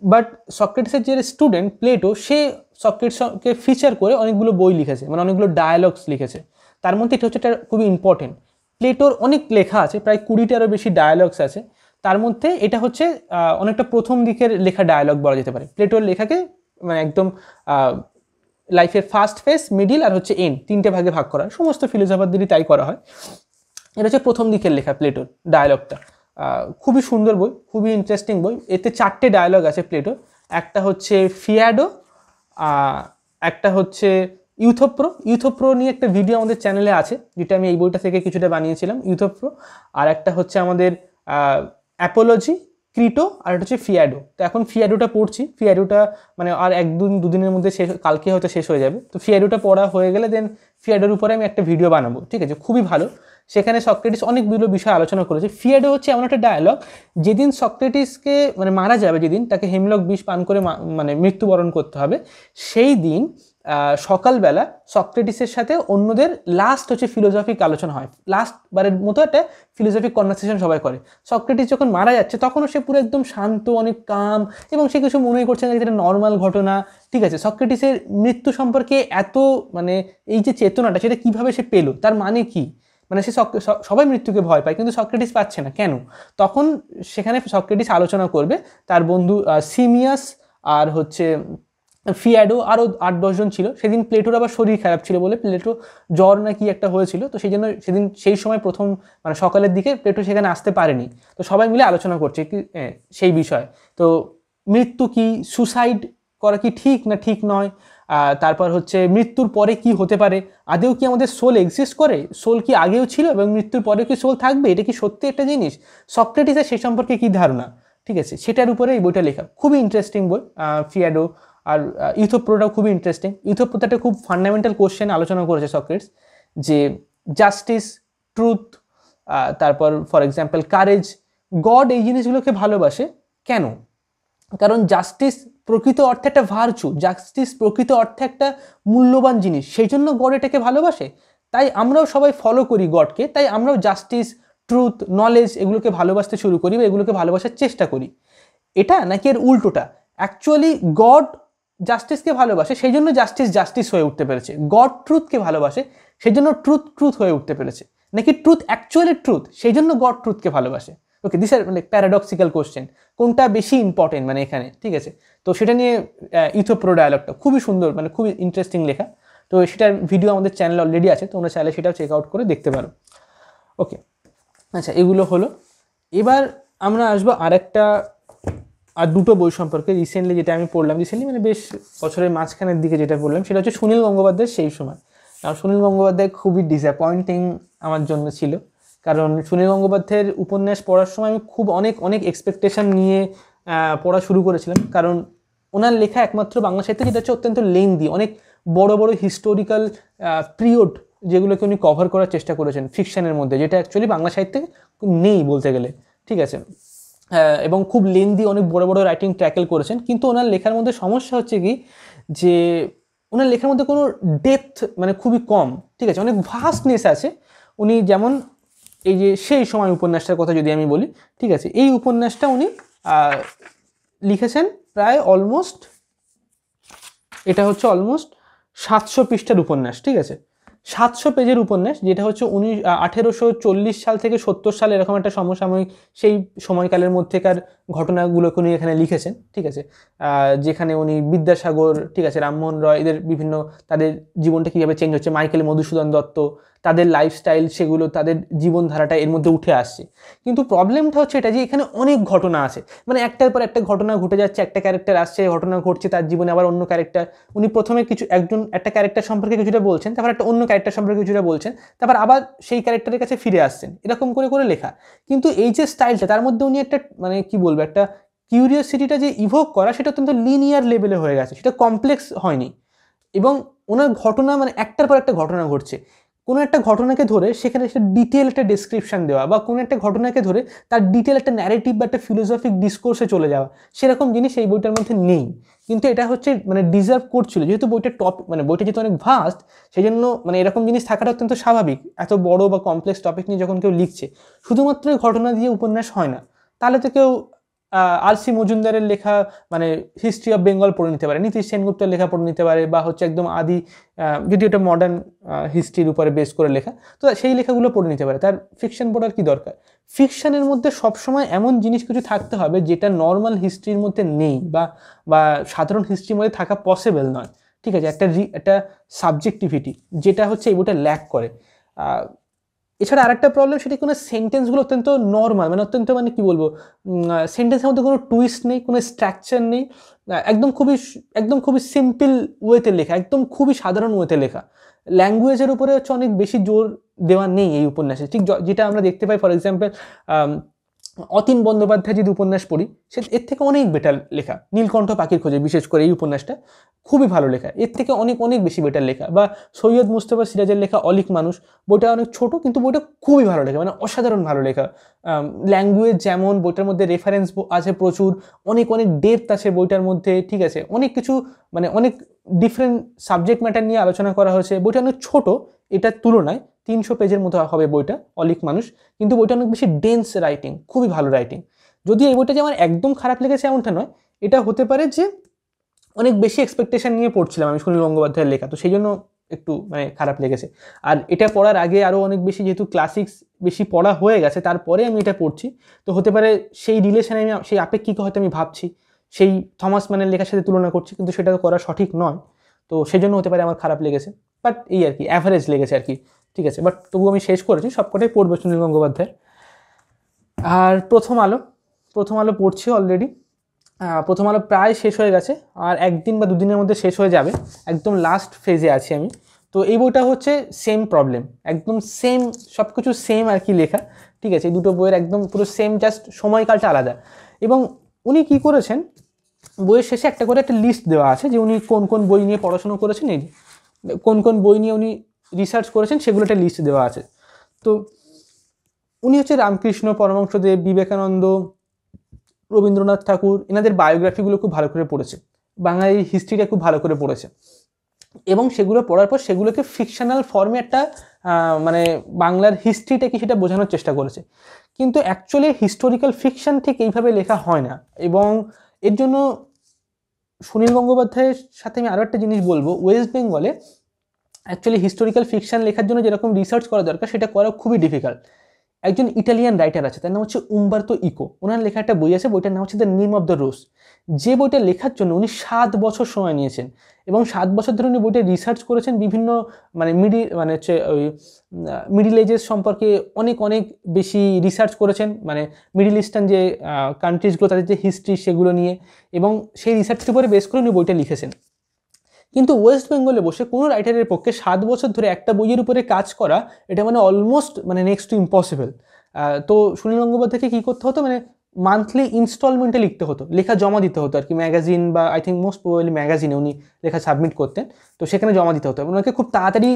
বাট সক্রেটিসের যে স্টুডেন্ট প্লেটো, সে সক্রেটিসকে ফিচার করে অনেকগুলো বই লিখেছে, মানে অনেকগুলো ডায়ালগস লিখেছে। তার মধ্যে এটা হচ্ছে একটা খুবই ইম্পর্টেন্ট। প্লেটোর অনেক লেখা আছে, প্রায় 20টারও বেশি ডায়ালগস আছে। তার মধ্যে এটা হচ্ছে অনেকটা প্রথম দিকের লেখা ডায়ালগ বলা যেতে পারে। প্লেটোর লেখাকে মানে একদম লাইফের ফার্স্ট ফেজ, মিডিল আর হচ্ছে এন্ড, 3টে ভাগে ভাগ করা, সমস্ত ফিলোসফারদেরই তাই করা হয়। এটা হচ্ছে প্রথম দিকের লেখা প্লেটোর ডায়ালগটা। খুবই সুন্দর বই, খুবই ইন্টারেস্টিং বই। এতে 4টে ডায়ালগ আছে প্লেটোর। একটা হচ্ছে ফিয়াডো, একটা হচ্ছে ইউথোপ্রো নিয়ে একটা ভিডিও আমাদের চ্যানেলে আছে, যেটা আমি এই বইটা থেকে কিছুটা বানিয়েছিলাম, ইউথোপ্রো। আর একটা হচ্ছে আমাদের অ্যাপোলজি, ক্রিটো, আর একটা হচ্ছে ফিয়াডো। তো এখন ফিয়াডোটা পড়ছি। ফিয়াডোটা মানে আর 1-2 দিনের মধ্যে শেষ, কালকে হয়তো শেষ হয়ে যাবে। তো ফিয়াডোটা পড়া হয়ে গেলে দেন ফিয়াডোর উপরে আমি একটা ভিডিও বানাবো, ঠিক আছে, খুবই ভালো। সেখানে সক্রেটিস অনেকগুলো বিষয় আলোচনা করেছে। ফিয়াডো হচ্ছে এমন একটা ডায়ালগ, যেদিন সক্রেটিসকে মানে মারা যাবে, যেদিন তাকে হেমলক বিষ পান করে মানে মৃত্যুবরণ করতে হবে, সেই দিন সকালবেলা সক্রেটিসের সাথে অন্যদের লাস্ট হচ্ছে ফিলোসফিক আলোচনা হয়। লাস্ট বারের মতো একটা ফিলোসফিক কনভারসেশন সবাই করে। সক্রেটিস যখন মারা যাচ্ছে তখনও সে পুরো একদম শান্ত, অনেক কাম, এবং সে কিছু মনে করছে না যেটা নর্মাল ঘটনা, ঠিক আছে। সক্রেটিসের মৃত্যু সম্পর্কে এত মানে এই যে চেতনাটা, সেটা কীভাবে সে পেলো, তার মানে কি, মানে সে সবাই মৃত্যুকে ভয় পায়, কিন্তু সক্রেটিস পাচ্ছে না কেন? তখন সেখানে সক্রেটিস আলোচনা করবে, তার বন্ধু সিমিয়াস আর হচ্ছে ফিয়াডো, আরও 8-10 জন ছিল। সেদিন প্লেটোর আবার শরীর খারাপ ছিল বলে, প্লেটো জ্বর না কি একটা হয়েছিল, তো সেই জন্য সেদিন সেই সময় প্রথম মানে সকালের দিকে প্লেটো সেখানে আসতে পারেনি। তো সবাই মিলে আলোচনা করছে কি সেই বিষয়। তো মৃত্যু কি, সুসাইড করা কি ঠিক না ঠিক নয়, তারপর হচ্ছে মৃত্যুর পরে কি হতে পারে, আদেও কি আমাদের সোল এক্সিস্ট করে, সোল কি আগেও ছিল এবং মৃত্যুর পরে কি সোল থাকবে, এটা কি সত্যি একটা জিনিস, সক্রেটিসের সেই সম্পর্কে কী ধারণা, ঠিক আছে, সেটার উপরে এই বইটা লেখা। খুবই ইন্টারেস্টিং বই ফিয়াডো। আর ইউথোপ্রোটাও খুবই ইন্টারেস্টিং। ইউথোপ্রোতে একটা খুব ফান্ডামেন্টাল কোশ্চেন আলোচনা করেছে সক্রেটিস, যে জাস্টিস, ট্রুথ, তারপর ফর এক্সাম্পল কারেজ, গড, এই জিনিসগুলোকে ভালোবাসে কেন? কারণ জাস্টিস প্রকৃত অর্থে একটা ভার্চু, জাস্টিস প্রকৃত অর্থে একটা মূল্যবান জিনিস, সেই জন্য গড এটাকে ভালোবাসে। তাই আমরাও সবাই ফলো করি গডকে, তাই আমরাও জাস্টিস, ট্রুথ, নলেজ এগুলোকে ভালোবাসতে শুরু করি, বা এগুলোকে ভালোবাসার চেষ্টা করি। এটা নাকি এর উল্টোটা? অ্যাকচুয়ালি গড জাস্টিসকে ভালোবাসে, সেই জন্য জাস্টিস হয়ে উঠতে পেরেছে। গড ট্রুথকে ভালোবাসে, সেই জন্য ট্রুথ হয়ে উঠতে পেরেছে। নাকি ট্রুথ অ্যাকচুয়ালি ট্রুথ, সেই জন্য গড ট্রুথকে ভালোবাসে? ওকে, দিস আর মানে প্যারাডক্সিক্যাল কোশ্চেন, কোনটা বেশি ইম্পর্টেন্ট মানে এখানে, ঠিক আছে। তো সেটা নিয়ে ইউথোপ্রো ডায়ালগটা খুবই সুন্দর, মানে খুবই ইন্টারেস্টিং লেখা। তো সেটার ভিডিও আমাদের চ্যানেলে অলরেডি আছে, তোমরা চাইলে সেটাও চেক আউট করে দেখতে পারো। ওকে, আচ্ছা, এগুলো হলো। এবার আমরা আসবো আর দুটো বই সম্পর্কে। রিসেন্টলি যেটা আমি পড়লাম, মানে বেশ বছরের মাঝখানের দিকে যেটা পড়লাম, সেটা হচ্ছে সুনীল গঙ্গোপাধ্যায়ের সেই সময়। আর সুনীল গঙ্গোপাধ্যায় খুবই ডিসঅ্যাপয়েন্টিং আমার জন্য ছিল, কারণ সুনীল গঙ্গোপাধ্যায়ের উপন্যাস পড়ার সময় আমি খুব অনেক এক্সপেকটেশন নিয়ে পড়া শুরু করেছিলাম, কারণ ওনার লেখা একমাত্র বাংলা সাহিত্যে যেটা হচ্ছে অত্যন্ত লেন্দি, অনেক বড় হিস্টোরিক্যাল পিরিয়ড যেগুলোকে উনি কভার করার চেষ্টা করেছেন ফিকশনের মধ্যে, যেটা অ্যাকচুয়ালি বাংলা সাহিত্যে নেই বলতে গেলে, ঠিক আছে। এবং খুব লেন্দি, অনেক বড় রাইটিং ট্যাকেল করেছেন। কিন্তু ওনার লেখার মধ্যে সমস্যা হচ্ছে কি, যে ওনার লেখার মধ্যে কোনো ডেপথ মানে খুবই কম, ঠিক আছে, অনেক ভাস্টনেস আছে। উনি যেমন এই যে সেই সময় উপন্যাসটার কথা যদি আমি বলি, ঠিক আছে, এই উপন্যাসটা উনি লিখেছেন প্রায় অলমোস্ট এটা হচ্ছে অলমোস্ট 700 পৃষ্ঠার উপন্যাস, ঠিক আছে, 700 পেজের উপন্যাস, যেটা হচ্ছে 1840 সাল থেকে 70 সাল এরকম একটা সমসাময়িক সেই সময়কালের মধ্যেকার ঘটনাগুলোকে উনি এখানে লিখেছেন, ঠিক আছে। যেখানে উনি বিদ্যাসাগর, ঠিক আছে, রামমোহন রয়, এদের বিভিন্ন তাদের জীবনটা কীভাবে চেঞ্জ হচ্ছে, মাইকেল মধুসূদন দত্ত, তাদের লাইফস্টাইল, সেগুলো তাদের জীবনধারাটা এর মধ্যে উঠে আসছে। কিন্তু প্রবলেমটা হচ্ছে এটা যে এখানে অনেক ঘটনা আছে, মানে একটার পর একটা ঘটনা ঘটে যাচ্ছে, একটা ক্যারেক্টার আসছে, ঘটনা ঘটছে, তার জীবনে আবার অন্য ক্যারেক্টার, উনি প্রথমে একটা ক্যারেক্টার সম্পর্কে কিছুটা বলছেন, তারপর একটা অন্য ক্যারেক্টার সম্পর্কে কিছুটা বলছেন, তারপর আবার সেই ক্যারেক্টারের কাছে ফিরে আসছেন, এরকম করে করে লেখা। কিন্তু এই যে স্টাইলটা, তার মধ্যে উনি একটা মানে কি বলবো, একটা কিউরিওসিটিটা যে ইভোক করা, সেটা অত্যন্ত লিনিয়ার লেভেলে হয়ে গেছে, সেটা কমপ্লেক্স হয়নি। এবং ওনার ঘটনা মানে একটার পর একটা ঘটনা ঘটছে, কোনো একটা ঘটনাকে ধরে সেখানে সেটা ডিটেল একটা ডেসক্রিপশন দেওয়া, বা কোনো একটা ঘটনাকে ধরে তার ডিটেল একটা ন্যারেটিভ বা একটা ফিলোসফিক ডিসকোর্সে চলে যাওয়া, সেরকম জিনিস এই বইটার মধ্যে নেই। কিন্তু এটা হচ্ছে মানে ডিজার্ভ করছিল, যেহেতু বইটার মানে বইটা যেহেতু অনেক ভাস্ট, সেই জন্য মানে এরকম জিনিস থাকাটা অত্যন্ত স্বাভাবিক। এত বড় বা কমপ্লেক্স টপিক নিয়ে যখন কেউ লিখছে, শুধুমাত্র ঘটনা দিয়ে উপন্যাস হয় না, তাহলে তো কেউ আর.সি. মজুমদারের লেখা মানে হিস্ট্রি অফ বেঙ্গল পড়ে নিতে পারে, নীতিশ সেনগুপ্তের লেখা পড়ে নিতে পারে, বা হচ্ছে একদম আদি, যদি এটা মডার্ন হিস্ট্রির উপরে বেস করে লেখা, তো সেই লেখাগুলো পড়ে নিতে পারে। তার ফিকশন পড়ার কি দরকার? ফিকশনের মধ্যে সবসময় এমন জিনিস কিছু থাকতে হবে যেটা নর্মাল হিস্ট্রির মধ্যে নেই, বা সাধারণ হিস্ট্রির মধ্যে থাকা পসিবল নয়, ঠিক আছে। একটা সাবজেক্টিভিটি যেটা হচ্ছে এই বইটা ল্যাক করে। এছাড়া আরেকটা প্রবলেম, সেটা কোনো সেন্টেন্সগুলো অত্যন্ত নর্মাল, মানে অত্যন্ত মানে কি বলবো, সেন্টেন্সের মধ্যে কোনো টুইস্ট নেই, কোনো স্ট্রাকচার নেই, একদম খুবই সিম্পল ওয়েতে লেখা, একদম খুবই সাধারণ ওয়েতে লেখা। ল্যাঙ্গুয়েজের উপরে হচ্ছে অনেক বেশি জোর দেওয়া নেই এই উপন্যাসে, ঠিক যেটা আমরা দেখতে পাই ফর এক্সাম্পল অতীন বন্দ্যোপাধ্যায় যদি উপন্যাস পড়ি, সে এর থেকে অনেক বেটার লেখা। নীলকণ্ঠ পাখির খোঁজে বিশেষ করে এই উপন্যাসটা খুবই ভালো লেখা, এর থেকে অনেক অনেক বেশি বেটার লেখা। বা সৈয়দ মুস্তফা সিরাজের লেখা অলিক মানুষ, বইটা অনেক ছোট কিন্তু বইটা খুবই ভালো লেখা, মানে অসাধারণ ভালো লেখা। ল্যাঙ্গুয়েজ যেমন, বইটার মধ্যে রেফারেন্স আছে প্রচুর, অনেক অনেক ডেপথ আছে বইটার মধ্যে, ঠিক আছে, অনেক কিছু মানে অনেক ডিফারেন্ট সাবজেক্ট ম্যাটার নিয়ে আলোচনা করা হয়েছে। বইটা অনেক ছোট এটার তুলনায়, 300 পেজের মতো হবে বইটা, অলিক মানুষ, কিন্তু বইটা অনেক বেশি ডেন্স রাইটিং, খুবই ভালো রাইটিং। যদি এই বইটা যে আমার একদম খারাপ লেগেছে এমনটা নয়, এটা হতে পারে যে অনেক বেশি এক্সপেকটেশন নিয়ে পড়ছিলাম আমি সুনীল গঙ্গোপাধ্যায়ের লেখা, তো সেই জন্য একটু মানে খারাপ লেগেছে। আর এটা পড়ার আগে আরও অনেক বেশি, যেহেতু ক্লাসিক্স বেশি পড়া হয়ে গেছে, তারপরে আমি এটা পড়ছি, তো হতে পারে সেই রিলেশনে আমি, সেই আপেক্ষিক হয়তো আমি ভাবছি, সেই থমাস ম্যানের লেখার সাথে তুলনা করছি, কিন্তু সেটা করা সঠিক নয়, তো সেই জন্য হতে পারে আমার খারাপ লেগেছে। বাট এই আর কি, অ্যাভারেজ লেগেছে আর কি, ঠিক আছে। বাট তবু আমি শেষ করেছি, সবকটাই পড়বে সুনীল গঙ্গোপাধ্যায়ের। আর প্রথম আলো পড়ছি অলরেডি। প্রথম আলো প্রায় শেষ হয়ে গেছে, আর একদিন বা দুদিনের মধ্যে শেষ হয়ে যাবে, একদম লাস্ট ফেজে আছি আমি। তো এই বইটা হচ্ছে সেম প্রবলেম, একদম সেম, সব কিছু সেম আর কি লেখা, ঠিক আছে। এই দুটো বইয়ের একদম পুরো সেম, জাস্ট সময়কালটা আলাদা। এবং উনি কি করেছেন, বইয়ের শেষে একটা করে একটা লিস্ট দেওয়া আছে যে উনি কোন কোন বই নিয়ে পড়াশোনা করেছেন, এই কোন কোন বই নিয়ে উনি রিসার্চ করেছেন, সেগুলো একটা লিস্ট দেওয়া আছে। তো উনি হচ্ছে রামকৃষ্ণ পরমহংসদেব, বিবেকানন্দ, রবীন্দ্রনাথ ঠাকুর, এনাদের বায়োগ্রাফিগুলো খুব ভালো করে পড়েছে, বাঙালি হিস্ট্রিটা খুব ভালো করে পড়েছে, এবং সেগুলো পড়ার পর সেগুলোকে ফিকশনাল ফর্মে একটা মানে বাংলার হিস্ট্রিটা কি সেটা বোঝানোর চেষ্টা করেছে। কিন্তু অ্যাকচুয়ালি হিস্টোরিক্যাল ফিকশন ঠিক এইভাবে লেখা হয় না। এবং এর জন্য সুনীল গঙ্গোপাধ্যায়ের সাথে আমি আরও একটা জিনিস বলবো, ওয়েস্ট বেঙ্গলে অ্যাকচুয়ালি হিস্টোরিক্যাল ফিকশন লেখার জন্য যেরকম রিসার্চ করা দরকার, সেটা করা খুবই ডিফিকাল্ট। একজন ইটালিয়ান রাইটার আছে, তার নাম হচ্ছে উম্বার্তো ইকো, ওনার লেখা একটা বই আছে, বইটার নাম হচ্ছে the name of the rose. যে বইটা লেখার জন্য উনি 7 বছর সময় নিয়েছেন, এবং 7 বছর ধরে উনি বইটা রিসার্চ করেছেন, বিভিন্ন মানে মিডিল এজেস সম্পর্কে অনেক অনেক বেশি রিসার্চ করেছেন, মানে মিডিল ইস্টার্ন যে কান্ট্রিজগুলো তাদের যে হিস্ট্রি সেগুলো নিয়ে, এবং সেই রিসার্চের উপরে বেস করে উনি বইটা লিখেছেন। কিন্তু ওয়েস্ট বেঙ্গলে বসে কোনো রাইটারের পক্ষে 7 বছর ধরে একটা বইয়ের উপরে কাজ করা, এটা মানে অলমোস্ট মানে নেক্সট টু ইম্পসিবল। তো সুনীল গঙ্গোপাধ্যায়কে কী করতে হতো, মানে মান্থলি ইনস্টলমেন্টে লিখতে হতো, লেখা জমা দিতে হতো আর কি, ম্যাগাজিন বা আই থিঙ্ক মোস্ট প্রবাবলি ম্যাগাজিনে উনি লেখা সাবমিট করতেন, তো সেখানে জমা দিতে হতো। ওনাকে খুব তাড়াতাড়ি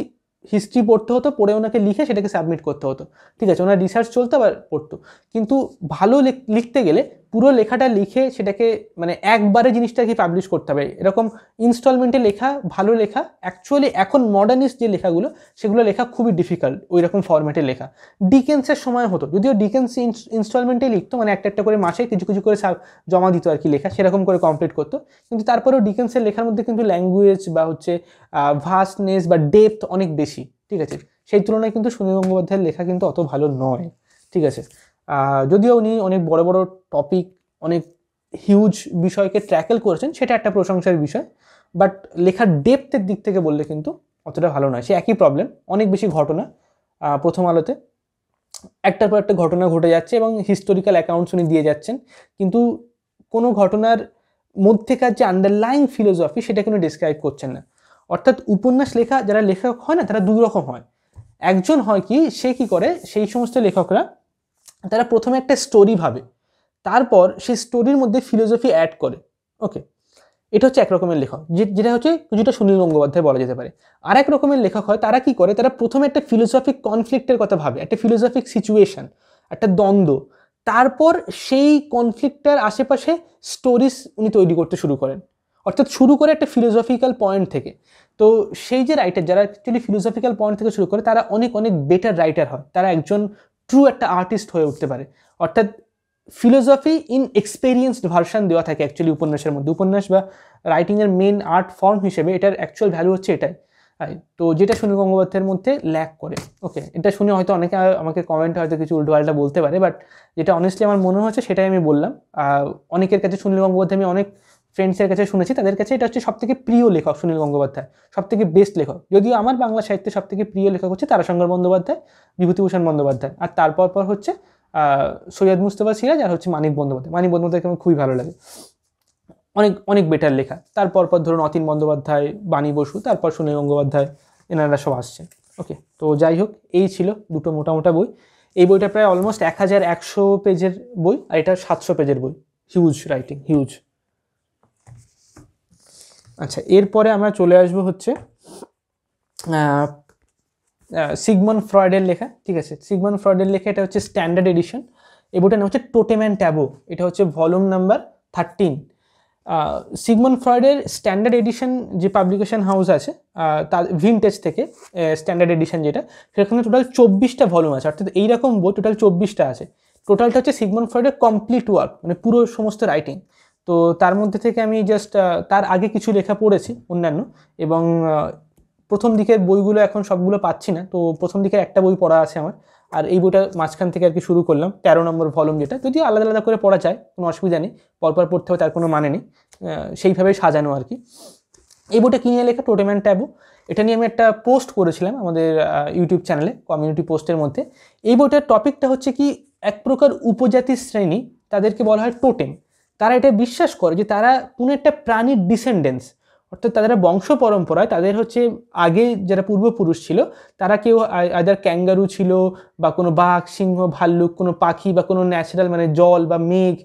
হিস্ট্রি পড়তে হতো, পড়ে ওনাকে লিখে সেটাকে সাবমিট করতে হতো, ঠিক আছে। ওনার রিসার্চ চলতো আবার পড়তো। কিন্তু ভালো লিখতে গেলে পুরো লেখাটা লিখে সেটাকে মানে একবারে জিনিসটাকে পাবলিশ করতে হবে, এরকম ইনস্টলমেন্টে লেখা ভালো লেখা অ্যাকচুয়ালি এখন মডার্নিস্ট যে লেখাগুলো সেগুলো লেখা খুবই ডিফিকাল্ট ওই রকম ফরম্যাটে লেখা। ডিকেন্সের সময় হতো, যদিও ডিকেন্স ইনস্টলমেন্টে লিখতো, মানে একটা একটা করে মাসে কিছু কিছু করে জমা দিত আর কি লেখা, সেরকম করে কমপ্লিট করতো। কিন্তু তারপরেও ডিকেন্সের লেখার মধ্যে কিন্তু ল্যাঙ্গুয়েজ বা হচ্ছে ভাস্টনেস বা ডেপথ অনেক বেশি, ঠিক আছে। সেই তুলনায় কিন্তু সুনীল গঙ্গোপাধ্যায়ের লেখা কিন্তু অত ভালো নয়, ঠিক আছে। যদিও উনি অনেক বড় বড় টপিক, অনেক হিউজ বিষয়কে ট্র্যাকেল করেছেন, সেটা একটা প্রশংসার বিষয়, বাট লেখার ডেপথের দিক থেকে বললে কিন্তু অতটা ভালো নয়। সে একই প্রবলেম, অনেক বেশি ঘটনা প্রথম আলোতে একটার পর একটা ঘটনা ঘটে যাচ্ছে এবং হিস্টোরিক্যাল অ্যাকাউন্টস উনি দিয়ে যাচ্ছেন, কিন্তু কোনো ঘটনার মধ্যেকার যে আন্ডারলাইং ফিলোসফি সেটা কিন্তু ডিসক্রাইব করছেন না। অর্থাৎ উপন্যাস লেখা যারা লেখক হয় না, তারা দুই রকম হয়। একজন হয় কি, সে কি করে, সেই সমস্ত লেখকরা তারা প্রথমে একটা স্টোরি ভাবে, তারপর সেই স্টোরির মধ্যে ফিলোসফি অ্যাড করে, ওকে। এটা হচ্ছে এক রকমের লেখক, যেটা হচ্ছে কিছুটা সুনীল গঙ্গোপাধ্যায় বলা যেতে পারে। আর এক রকমের লেখক হয়, তারা কি করে, তারা প্রথমে একটা ফিলোসফিক কনফ্লিক্টের কথা ভাবে, একটা ফিলোসফিক সিচুয়েশন, একটা দ্বন্দ্ব, তারপর সেই কনফ্লিক্টের আশেপাশে স্টোরিজ উনি তৈরি করতে শুরু করেন। অর্থাৎ শুরু করে একটা ফিলোসফিক্যাল পয়েন্ট থেকে। তো সেই যে রাইটার যারা অ্যাকচুয়ালি ফিলোসফিক্যাল পয়েন্ট থেকে শুরু করে, তারা অনেক অনেক বেটার রাইটার হয়, তারা একজন ট্রু একটা আর্টিস্ট হয়ে উঠতে পারে। অর্থাৎ ফিলোসফি ইন এক্সপেরিয়েন্সড ভার্সান দেওয়া থাকে অ্যাকচুয়ালি উপন্যাসের মধ্যে। উপন্যাস বা রাইটিংয়ের মেন আর্ট ফর্ম হিসেবে এটার অ্যাকচুয়াল ভ্যালু হচ্ছে এটাই, তো যেটা সুনীল গঙ্গোপাধ্যায়ের মধ্যে ল্যাক করে, ওকে। এটা শুনে হয়তো অনেকে আমাকে কমেন্টে হয়তো কিছু উল্টোপাল্টা বলতে পারে, বাট যেটা অনেস্টলি আমার মনে হচ্ছে সেটাই আমি বললাম। অনেকের কাছে সুনীল গঙ্গোপাধ্যায়, আমি অনেক ফ্রেন্ডসের কাছে শুনেছি, তাদের কাছে এটা হচ্ছে সবথেকে প্রিয় লেখক সুনীল গঙ্গোপাধ্যায়, সবথেকে বেস্ট লেখক। যদিও আমার বাংলা সাহিত্যে সবথেকে প্রিয় লেখক হচ্ছে তারাশঙ্কর বন্দ্যোপাধ্যায়, বিভূতিভূষণ বন্দ্যোপাধ্যায়, আর তারপর হচ্ছে সৈয়দ মুস্তফা সিরাজ, আর হচ্ছে মানিক বন্দ্যোপাধ্যায়। মানিক বন্দ্যোপাধ্যায়কে আমার খুবই ভালো লাগে, অনেক অনেক বেটার লেখা। তারপর ধরুন অতীন বন্দ্যোপাধ্যায়, বাণী বসু, তারপর সুনীল গঙ্গোপাধ্যায়, এনারা সব আসছেন, ওকে। তো যাই হোক, এই ছিল দুটো মোটামোটা বই। এই বইটা প্রায় অলমোস্ট 1100 পেজের বই, আর এটা 700 পেজের বই, হিউজ রাইটিং, হিউজ। আচ্ছা, এরপরে আমরা চলে আসবো হচ্ছে সিগমন্ড ফ্রয়েডের লেখা, ঠিক আছে। সিগমন্ড ফ্রয়েডের লেখা, এটা হচ্ছে স্ট্যান্ডার্ড এডিশন। এই বইটার নাম হচ্ছে টোটেম অ্যান্ড ট্যাবু, এটা হচ্ছে ভলিউম নাম্বার 13। সিগমন্ড ফ্রয়েডের স্ট্যান্ডার্ড এডিশন যে পাবলিকেশন হাউস আছে, তার ভিনটেজ থেকে স্ট্যান্ডার্ড এডিশন যেটা, সেখানে টোটাল 24টা ভলিউম আছে। অর্থাৎ এইরকম বই টোটাল 24টা আছে। টোটালটা হচ্ছে সিগমন্ড ফ্রয়েডের কমপ্লিট ওয়ার্ক, মানে পুরো সমস্ত রাইটিং। তো তার মধ্যে থেকে আমি জাস্ট তার আগে কিছু লেখা পড়েছি অন্যান্য, এবং প্রথম দিকের বইগুলো এখন সবগুলো পাচ্ছি না, তো প্রথম দিকের একটা বই পড়া আছে আমার, আর এই বইটা মাঝখান থেকে আর কি শুরু করলাম, 13 নম্বর ভলিউম যেটা, যদিও আলাদা আলাদা করে পড়া যায়, কোনো অসুবিধা নেই, পরপর পড়তে হবে তার কোনো মানে নেই, সেইভাবেই সাজানো আর কি। এই বইটা কিনে লেখা টোটেম অ্যান্ড ট্যাবু, এটা নিয়ে আমি একটা পোস্ট করেছিলাম আমাদের ইউটিউব চ্যানেলে, কমিউনিটি পোস্টের মধ্যে। এই বইটার টপিকটা হচ্ছে কি, এক প্রকার উপজাতি শ্রেণী, তাদেরকে বলা হয় টোটেম। তারা এটা বিশ্বাস করে যে তারা কোনো একটা প্রাণীর ডিসেন্ডেন্স, অর্থাৎ তাদের বংশ পরম্পরায় তাদের হচ্ছে আগে যারা পূর্বপুরুষ ছিল, তারা কেউ আইদার ক্যাঙ্গারু ছিল, বা কোনো বাঘ, সিংহ, ভাল্লুক, কোনো পাখি, বা কোনো ন্যাচারাল মানে জল বা মেঘ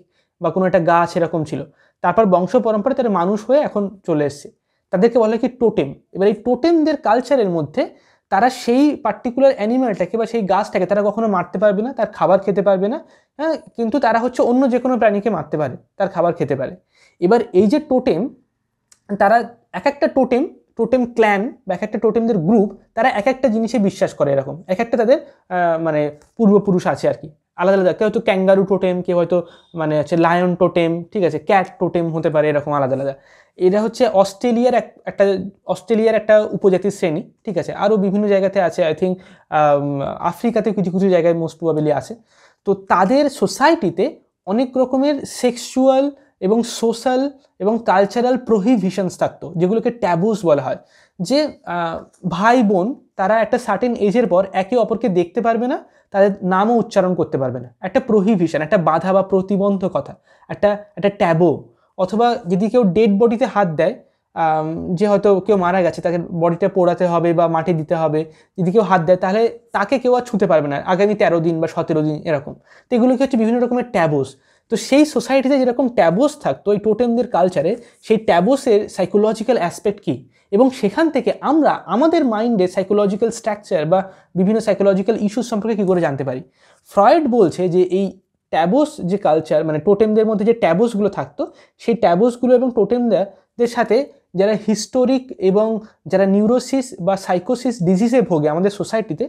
বা কোনো একটা গাছ এরকম ছিল। তারপর বংশ পরম্পরায় তারা মানুষ হয়ে এখন চলে এসছে, তাদেরকে বলা হয় কি টোটেম। এবার এই টোটেমদের কালচারের মধ্যে তারা সেই পার্টিকুলার অ্যানিম্যালটাকে বা সেই গাছটাকে তারা কখনো মারতে পারবে না, তার খাবার খেতে পারবে না, হ্যাঁ, কিন্তু তারা হচ্ছে অন্য যে কোনো প্রাণীকে মারতে পারে, তার খাবার খেতে পারে। এবার এই যে টোটেম, তারা এক একটা টোটেম ক্ল্যান বা এক একটা টোটেমদের গ্রুপ, তারা এক একটা জিনিসে বিশ্বাস করে, এরকম এক একটা তাদের মানে পূর্বপুরুষ আছে আর কি, আলাদা আলাদা। কেউ হয়তো ক্যাঙ্গারু টোটেম, কেউ হয়তো মানে হচ্ছে লায়ন টোটেম, ঠিক আছে, ক্যাট টোটেম হতে পারে, এরকম আলাদা আলাদা। এরা হচ্ছে অস্ট্রেলিয়ার একটা উপজাতির শ্রেণী, ঠিক আছে। আরও বিভিন্ন জায়গাতে আছে, আই থিঙ্ক আফ্রিকাতে কিছু কিছু জায়গায় মোস্ট প্রবাবলি আছে। তো তাদের সোসাইটিতে অনেক রকমের সেক্সুয়াল এবং সোশ্যাল এবং কালচারাল প্রোহিবিশনস থাকতো, যেগুলোকে ট্যাবুস বলা হয়। যে ভাই বোন তারা একটা সার্টেন এজের পর একে অপরকে দেখতে পারবে না, তাদের নামও উচ্চারণ করতে পারবে না, একটা প্রোহিবিশন, একটা বাধা বা প্রতিবন্ধকতা, একটা ট্যাবু। অথবা যদি কেউ ডেড বডিতে হাত দেয়, যে হয়তো কেউ মারা গেছে, তাকে বডিটা পোড়াতে হবে বা মাটি দিতে হবে, যদি কেউ হাত দেয় তাহলে তাকে কেউ আর ছুঁতে পারবে না আগামী 13 দিন বা 17 দিন এরকম। তো এগুলো কি হচ্ছে বিভিন্ন রকমের ট্যাবুস। তো সেই সোসাইটিতে যেরকম ট্যাবুস থাকতো এই টোটেমদের কালচারে, সেই ট্যাবুসের সাইকোলজিক্যাল অ্যাসপেক্ট কী, এবং সেখান থেকে আমরা আমাদের মাইন্ডে সাইকোলজিক্যাল স্ট্রাকচার বা বিভিন্ন সাইকোলজিক্যাল ইস্যুস সম্পর্কে কী করে জানতে পারি। ফ্রয়েড বলছে যে এই ট্যাবোস যে কালচার, মানে টোটেমদের মধ্যে যে ট্যাবোসগুলো থাকতো, সেই ট্যাবোসগুলো এবং টোটেমদের সাথে যারা হিস্টোরিক এবং যারা নিউরোসিস বা সাইকোসিস ডিজিজে ভোগে আমাদের সোসাইটিতে,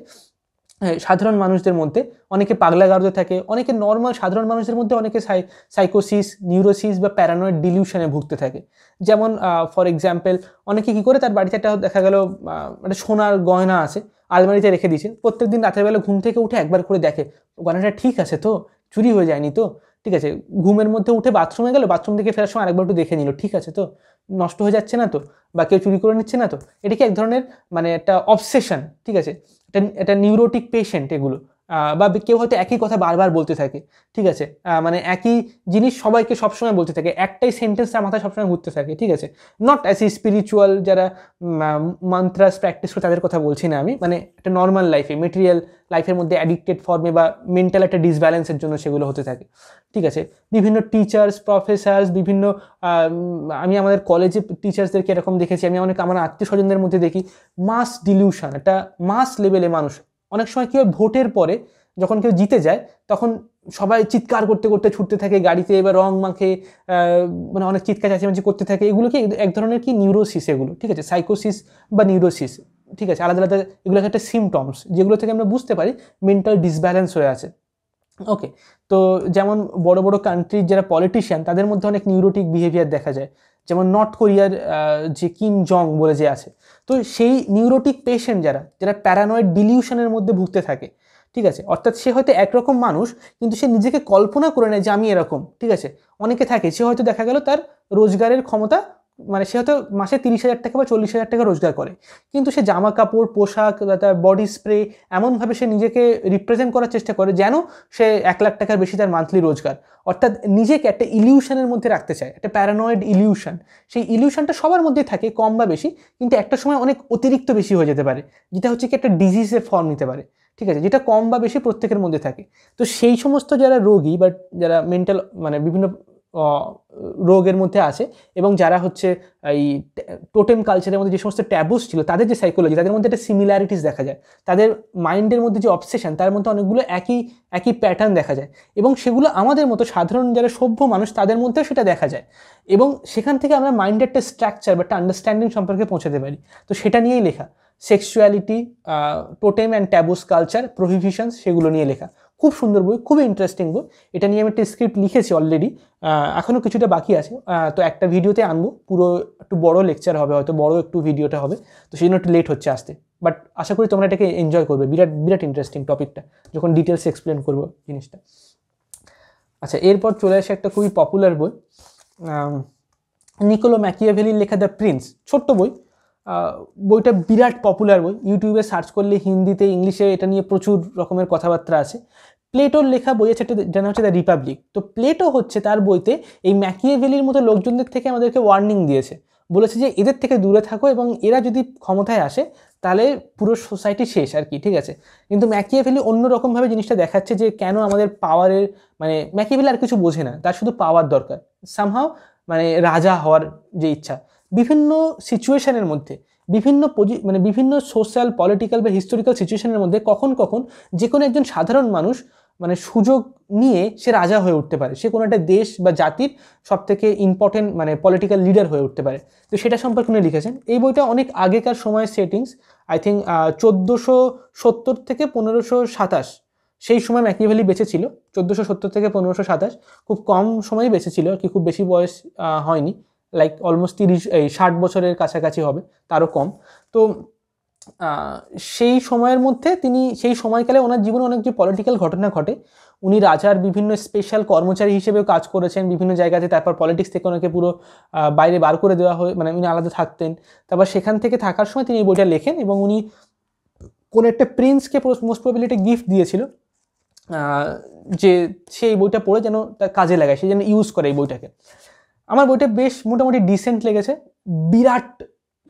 সাধারণ মানুষদের মধ্যে অনেকে পাগলাগারদে থাকে, অনেকে নর্মাল সাধারণ মানুষদের মধ্যে অনেকে সাইকোসিস, নিউরোসিস বা প্যারানয়েড ডিলিউশনে ভুগতে থাকে। যেমন ফর এক্সাম্পল, অনেকে কী করে, তার বাড়িতে একটা দেখা গেল একটা সোনার গয়না আছে, আলমারিতে রেখে দিয়েছে, প্রত্যেকদিন রাতের বেলা ঘুম থেকে উঠে একবার করে দেখে গয়নাটা ঠিক আছে তো, চুরি হয়ে যায়নি তো, ঠিক আছে। ঘুমের মধ্যে উঠে বাথরুমে গেল, বাথরুম থেকে ফেরার সময় আরেকবার একটু দেখে নিল, ঠিক আছে তো, নষ্ট হয়ে যাচ্ছে না তো, বা কেউ চুরি করে নিচ্ছে না তো। এটা কি এক ধরনের মানে একটা অবসেশন, ঠিক আছে, এটা নিউরোটিক পেশেন্ট এগুলো। বা কেউ হয়তো একই কথা বারবার বলতে থাকে, ঠিক আছে, মানে একই জিনিস সবাইকে সবসময় বলতে থাকে, একটাই সেন্টেন্স তার মাথায় সবসময় ঘুরতে থাকে, ঠিক আছে। নট অ্যাজ এ স্পিরিচুয়াল যারা মান্ত্রাস প্র্যাকটিস করে তাদের কথা বলছি না আমি, মানে একটা নর্মাল লাইফে, মেটেরিয়াল লাইফের মধ্যে অ্যাডিক্টেড ফর্মে বা মেন্টাল একটা ডিসব্যালেন্সের জন্য সেগুলো হতে থাকে, ঠিক আছে। বিভিন্ন টিচার্স, প্রফেসার্স, বিভিন্ন আমি আমাদের কলেজে টিচার্সদেরকে এরকম দেখেছি, আমি আমার আত্মীয় স্বজনদের মধ্যে দেখি মাস ডিলিউশন, একটা মাস লেভেলে মানুষ। অনেক সময় কী হয়, ভোটের পরে যখন কেউ জিতে যায় তখন সবাই চিৎকার করতে করতে ছুটতে থাকে গাড়িতে, এবার রং মাখে, মানে অনেক চিৎকার চেঁচামেচি করতে থাকে। এগুলো কি এক ধরনের কি নিউরোসিস এগুলো, ঠিক আছে, সাইকোসিস বা নিউরোসিস, ঠিক আছে, আলাদা আলাদা এগুলো একটা সিমটমস, যেগুলো থেকে আমরা বুঝতে পারি মেন্টাল ডিসব্যালেন্স হয়ে আছে। ওকে, তো যেমন বড় বড় কান্ট্রির যারা পলিটিশিয়ান তাদের মধ্যে অনেক নিউরোটিক বিহেভিয়ার দেখা যায়, যেমন নর্থ কোরিয়ার যে কিম জং বলে যে আছে, তো সেই নিউরোটিক পেশেন্ট যারা যারা প্যারানয়েড ডিলিউশনের মধ্যে ভুগতে থাকে, ঠিক আছে, অর্থাৎ সে হয়তো একরকম মানুষ কিন্তু সে নিজেকে কল্পনা করে নেয় যে আমি এরকম, ঠিক আছে। অনেকে থাকে সে হয়তো দেখা গেল তার রোজগারের ক্ষমতা, মানে সে হয়তো মাসে 30,000 টাকা বা 40,000 টাকা রোজগার করে, কিন্তু সে জামা কাপড়, পোশাক, তার বডি স্প্রে এমনভাবে সে নিজেকে রিপ্রেজেন্ট করার চেষ্টা করে যেন সে 1,00,000 টাকার বেশি তার মান্থলি রোজগার, অর্থাৎ নিজেকে একটা ইলিউশনের মধ্যে রাখতে চায়, একটা প্যারানয়েড ইলিউশন। সেই ইলিউশনটা সবার মধ্যেই থাকে কম বা বেশি, কিন্তু একটা সময় অনেক অতিরিক্ত বেশি হয়ে যেতে পারে, যেটা হচ্ছে কি একটা ডিজিজের ফর্ম নিতে পারে, ঠিক আছে, যেটা কম বা বেশি প্রত্যেকের মধ্যে থাকে। তো সেই সমস্ত যারা রোগী বা যারা মেন্টাল মানে বিভিন্ন রোগের মধ্যে আছে, এবং যারা হচ্ছে এই টোটেম কালচারের মধ্যে যে সমস্ত ট্যাবুস ছিল, তাদের যে সাইকোলজি, তাদের মধ্যে একটা সিমিলারিটিস দেখা যায়, তাদের মাইন্ডের মধ্যে যে অবসেশন তার মধ্যে অনেকগুলো একই প্যাটার্ন দেখা যায়, এবং সেগুলো আমাদের মতো সাধারণ যারা সভ্য মানুষ তাদের মধ্যেও সেটা দেখা যায়, এবং সেখান থেকে আমরা মাইন্ডের একটা স্ট্রাকচার বা একটা আন্ডারস্ট্যান্ডিং সম্পর্কে পৌঁছাতে পারি। তো সেটা নিয়েই লেখা, সেক্সুয়ালিটি, টোটেম অ্যান্ড ট্যাবুস কালচার, প্রহিবিশনস, সেগুলো নিয়ে লেখা। খুব সুন্দর বই, খুবই ইন্টারেস্টিং বই। এটা নিয়ে আমি একটা স্ক্রিপ্ট লিখেছি অলরেডি, এখনও কিছুটা বাকি আছে, তো একটা ভিডিওতে আনবো, পুরো একটু বড় লেকচার হবে, হয়তো বড় একটু ভিডিওটা হবে, তো সেই জন্য একটু লেট হচ্ছে আসতে, বাট আশা করি তোমরা এটাকে এনজয় করবে। বিরাট বিরাট ইন্টারেস্টিং টপিকটা, যখন ডিটেলস এক্সপ্লেন করবো জিনিসটা। আচ্ছা, এরপর চলে আসে একটা খুবই পপুলার বই, নিকোলো ম্যাকিয়াভেলির লেখা দ্য প্রিন্স। ছোট্ট বই, বইটা বিরাট পপুলার বই, ইউটিউবে সার্চ করলে হিন্দিতে, ইংলিশে এটা নিয়ে প্রচুর রকমের কথাবার্তা আছে। প্লেটোর লেখা বই আছে, একটা জানা হচ্ছে দ্য রিপাবলিক। তো প্লেটো হচ্ছে তার বইতে এই ম্যাকিয়াভেলির মতো লোকজনদের থেকে আমাদেরকে ওয়ার্নিং দিয়েছে, বলেছে যে এদের থেকে দূরে থাকো, এবং এরা যদি ক্ষমতায় আসে তাহলে পুরো সোসাইটি শেষ আর কি, ঠিক আছে। কিন্তু ম্যাকিয়াভেলি অন্যরকমভাবে জিনিসটা দেখাচ্ছে যে কেন আমাদের পাওয়ারের, মানে ম্যাকিয়াভেলি আর কিছু বোঝে না, তার শুধু পাওয়ার দরকার সামহাও, মানে রাজা হওয়ার যে ইচ্ছা। বিভিন্ন সিচুয়েশনের মধ্যে, মানে বিভিন্ন সোশ্যাল, পলিটিক্যাল বা হিস্টোরিক্যাল সিচুয়েশনের মধ্যে কখন কখন যে কোনো একজন সাধারণ মানুষ মানে সুযোগ নিয়ে সে রাজা হয়ে উঠতে পারে, সে কোনো একটা দেশ বা জাতির সবথেকে ইম্পর্টেন্ট মানে পলিটিক্যাল লিডার হয়ে উঠতে পারে। তো সেটা সম্পর্কে উনি লিখেছেন। এই বইটা অনেক আগেকার সময়ের সেটিংস, আই থিঙ্ক 1470 থেকে 1527, সেই সময় ম্যাকিয়াভেলি বেঁচে ছিল। 1470 থেকে 1527, খুব কম সময়ই বেঁচে ছিল আর কি, খুব বেশি বয়স হয়নি, লাইক অলমোস্ট 60 বছরের কাছাকাছি হবে, তারও কম। তো সেই সময়ের মধ্যে তিনি, সেই সময়কালে ওনার জীবনে অনেক যে পলিটিক্যাল ঘটনা ঘটে, উনি রাজার বিভিন্ন স্পেশাল কর্মচারী হিসেবেও কাজ করেছেন বিভিন্ন জায়গাতে, তারপর পলিটিক্স থেকে ওনাকে পুরো বাইরে বার করে দেওয়া হয়, মানে উনি আলাদা থাকতেন। তারপর সেখান থেকে থাকার সময় তিনি এই বইটা লেখেন, এবং উনি কোনো একটা প্রিন্সকে মোস্ট প্রবাবলি একটা গিফট দিয়েছিল, যে সেই বইটা পড়ে যেন তার কাজে লাগায়, সে যেন ইউজ করে এই বইটাকে। আমার বইটা বেশ মোটামুটি ডিসেন্ট লেগেছে, বিরাট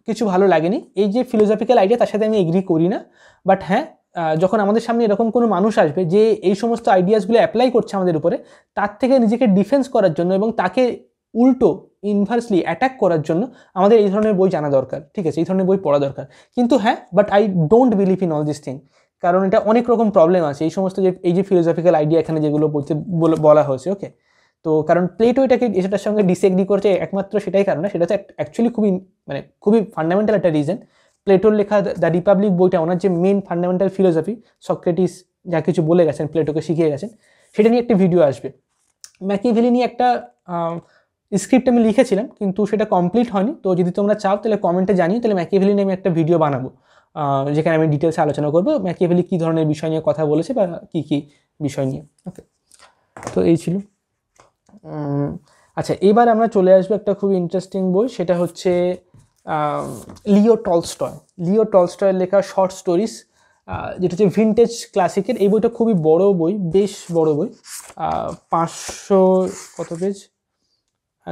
কিছু ভালো লাগেনি। এই যে ফিলোসফিক্যাল আইডিয়া, তার সাথে আমি এগ্রি করি না, বাট হ্যাঁ, যখন আমাদের সামনে এরকম কোনো মানুষ আসবে যে এই সমস্ত আইডিয়াসগুলো অ্যাপ্লাই করছে আমাদের উপরে, তার থেকে নিজেকে ডিফেন্স করার জন্য এবং তাকে উল্টো ইনভার্সলি অ্যাটাক করার জন্য আমাদের এই ধরনের বই জানা দরকার, ঠিক আছে, এই ধরনের বই পড়া দরকার। কিন্তু হ্যাঁ, but I don't believe in all this thing, কারণ এটা অনেক রকম প্রবলেম আছে এই সমস্ত যে ফিলোসফিক্যাল আইডিয়া এখানে যেগুলো বলা হয়েছে। ওকে, তো কারণ প্লেটো এটার সঙ্গে ডিসএগ্রি করছে একমাত্র সেটাই কারণ, সেটা হচ্ছে অ্যাকচুয়ালি খুবই ফান্ডামেন্টাল একটা রিজন। প্লেটোর লেখা দ্য রিপাবলিক বইটা ওনার যে মেন ফান্ডামেন্টাল ফিলোসফি, সক্রেটিস যা কিছু বলে গেছেন, প্লেটোকে শিখিয়ে গেছেন, সেটা নিয়ে একটা ভিডিও আসবে। ম্যাকিয়াভেলি নিয়ে একটা স্ক্রিপ্ট আমি লিখেছিলাম, কিন্তু সেটা কমপ্লিট হয়নি। তো যদি তোমরা চাও তাহলে কমেন্টে জানিও, তাহলে ম্যাকিয়াভেলি নিয়ে আমি একটা ভিডিও বানাবো, যেখানে আমি ডিটেলসে আলোচনা করবো ম্যাকিয়াভেলি কী ধরনের বিষয় নিয়ে কথা বলেছে বা কী কী বিষয় নিয়ে। ওকে, তো এই ছিল। আচ্ছা, এবার আমরা চলে আসবো একটা খুব ইন্টারেস্টিং বই, সেটা হচ্ছে লিও টলস্টয়। লিও টলস্টয়ের লেখা শর্ট স্টোরিজ, যেটা হচ্ছে ভিনটেজ ক্লাসিকের। এই বইটা খুবই বড় বই, বেশ বড় বই, 500 কত পেজ,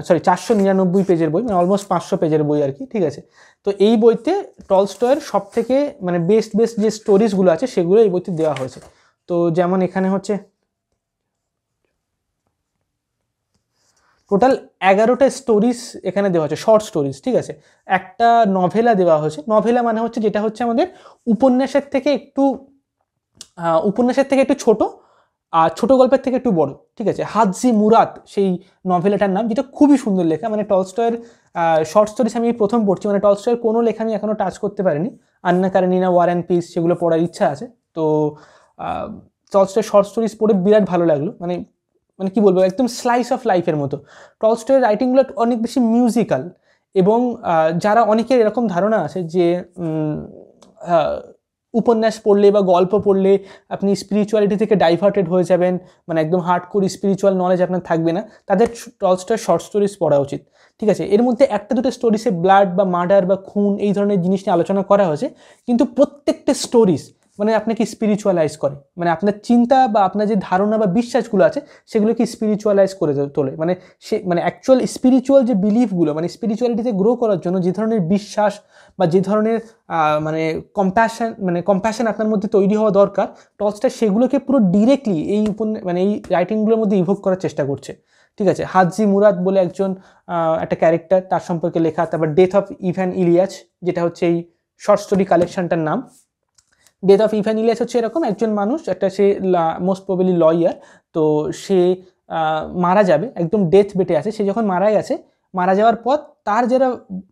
499 পেজের বই, মানে অলমোস্ট 500 পেজের বই আর কি, ঠিক আছে। তো এই বইতে টলস্টয়ের সব থেকে মানে বেস্ট যে স্টোরিজগুলো আছে সেগুলো এই বইতে দেওয়া হয়েছে। তো যেমন এখানে হচ্ছে টোটাল 11টা স্টোরিজ এখানে দেওয়া হয়েছে, শর্ট স্টোরিজ, ঠিক আছে। একটা নভেলা দেওয়া হয়েছে। নভেলা মানে হচ্ছে যেটা হচ্ছে আমাদের উপন্যাসের থেকে একটু ছোট, আর ছোট গল্পের থেকে একটু বড়, ঠিক আছে। হাজি মুরাদ সেই নভেলাটার নাম, যেটা খুবই সুন্দর লেখা। মানে টলস্টয়ের শর্ট স্টোরিজ আমি প্রথম পড়ছি, মানে টলস্টয়ের কোনো লেখা আমি এখনও টাচ করতে পারিনি। আন্না কারেনিনা, ওয়ার অ্যান্ড পিস, সেগুলো পড়ার ইচ্ছা আছে। তো টলস্টয়ের শর্ট স্টোরিজ পড়ে বিরাট ভালো লাগলো। মানে কি বলবো, একদম স্লাইস অফ লাইফের মতো। টলস্টয়ের রাইটিংগুলো অনেক বেশি মিউজিক্যাল, এবং যারা অনেকের এরকম ধারণা আছে যে উপন্যাস পড়লে বা গল্প পড়লে আপনি স্পিরিচুয়ালিটি থেকে ডাইভার্টেড হয়ে যাবেন, মানে একদম হার্ডকোর স্পিরিচুয়াল নলেজ আপনার থাকবে না, তাদের টলস্টয়ের শর্ট স্টোরিজ পড়া উচিত, ঠিক আছে। এর মধ্যে একটা দুটো স্টোরিজে ব্লাড বা মার্ডার বা খুন এই ধরনের জিনিস নিয়ে আলোচনা করা হয়েছে, কিন্তু প্রত্যেকটা স্টোরিজ মানে আপনাকে স্পিরিচুয়ালাইজ করে, মানে আপনার চিন্তা বা আপনার যে ধারণা বা বিশ্বাসগুলো আছে সেগুলোকে স্পিরিচুয়ালাইজ করে তোলে। মানে অ্যাকচুয়াল স্পিরিচুয়াল যে বিলিফগুলো, মানে স্পিরিচুয়ালিটিতে গ্রো করার জন্য যে ধরনের বিশ্বাস বা যে ধরনের কম্প্যাশন আপনার মধ্যে তৈরি হওয়া দরকার, টলস্টয় সেগুলোকে পুরো ডিরেক্টলি এই রাইটিংগুলোর মধ্যে ইভোক করার চেষ্টা করছে, ঠিক আছে। হাজি মুরাদ বলে একজন একটা ক্যারেক্টার, তার সম্পর্কে লেখা। তারপর ডেথ অফ ইভান ইলিয়াস, যেটা হচ্ছে এই শর্ট স্টোরি কালেকশনটার নাম। ডেথ অফ ইভান ইলিয়াস হচ্ছে এরকম একজন মানুষ, সে মোস্ট প্রবেবলি লয়ার। তো সে মারা যাবে, একদম ডেথ বেটে আছে। সে যখন মারা যাওয়ার পর তার যারা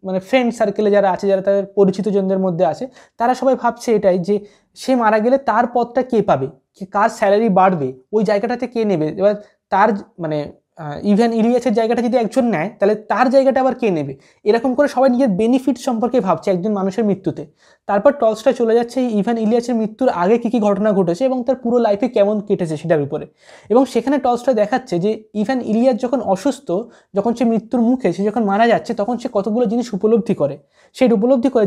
মানে ফ্রেন্ড সার্কেলে যারা আছে, যারা তাদের পরিচিত জনদের মধ্যে আছে, তারা সবাই ভাবছে এটাই যে সে মারা গেলে তার পদটা কে পাবে, কার স্যালারি বাড়বে, ওই জায়গাটাতে কে নেবে। এবার তার মানে ইভান ইলিয়াসের জায়গাটা যদি একজন নেয়, তাহলে তার জায়গাটা আবার কে নেবে, এরকম করে সবাই নিজের বেনিফিট সম্পর্কে ভাবছে একজন মানুষের মৃত্যুতে। তারপর টলস্টয় চলে যাচ্ছে ইভান ইলিয়াসের মৃত্যুর আগে কী কী ঘটনা ঘটেছে এবং তার পুরো লাইফে কেমন কেটেছে সেটার উপরে। এবং সেখানে টলস্টয় দেখাচ্ছে যে ইভান ইলিয়াস যখন অসুস্থ, যখন সে মৃত্যুর মুখে, সে যখন মারা যাচ্ছে, তখন সে কতগুলো জিনিস উপলব্ধি করে।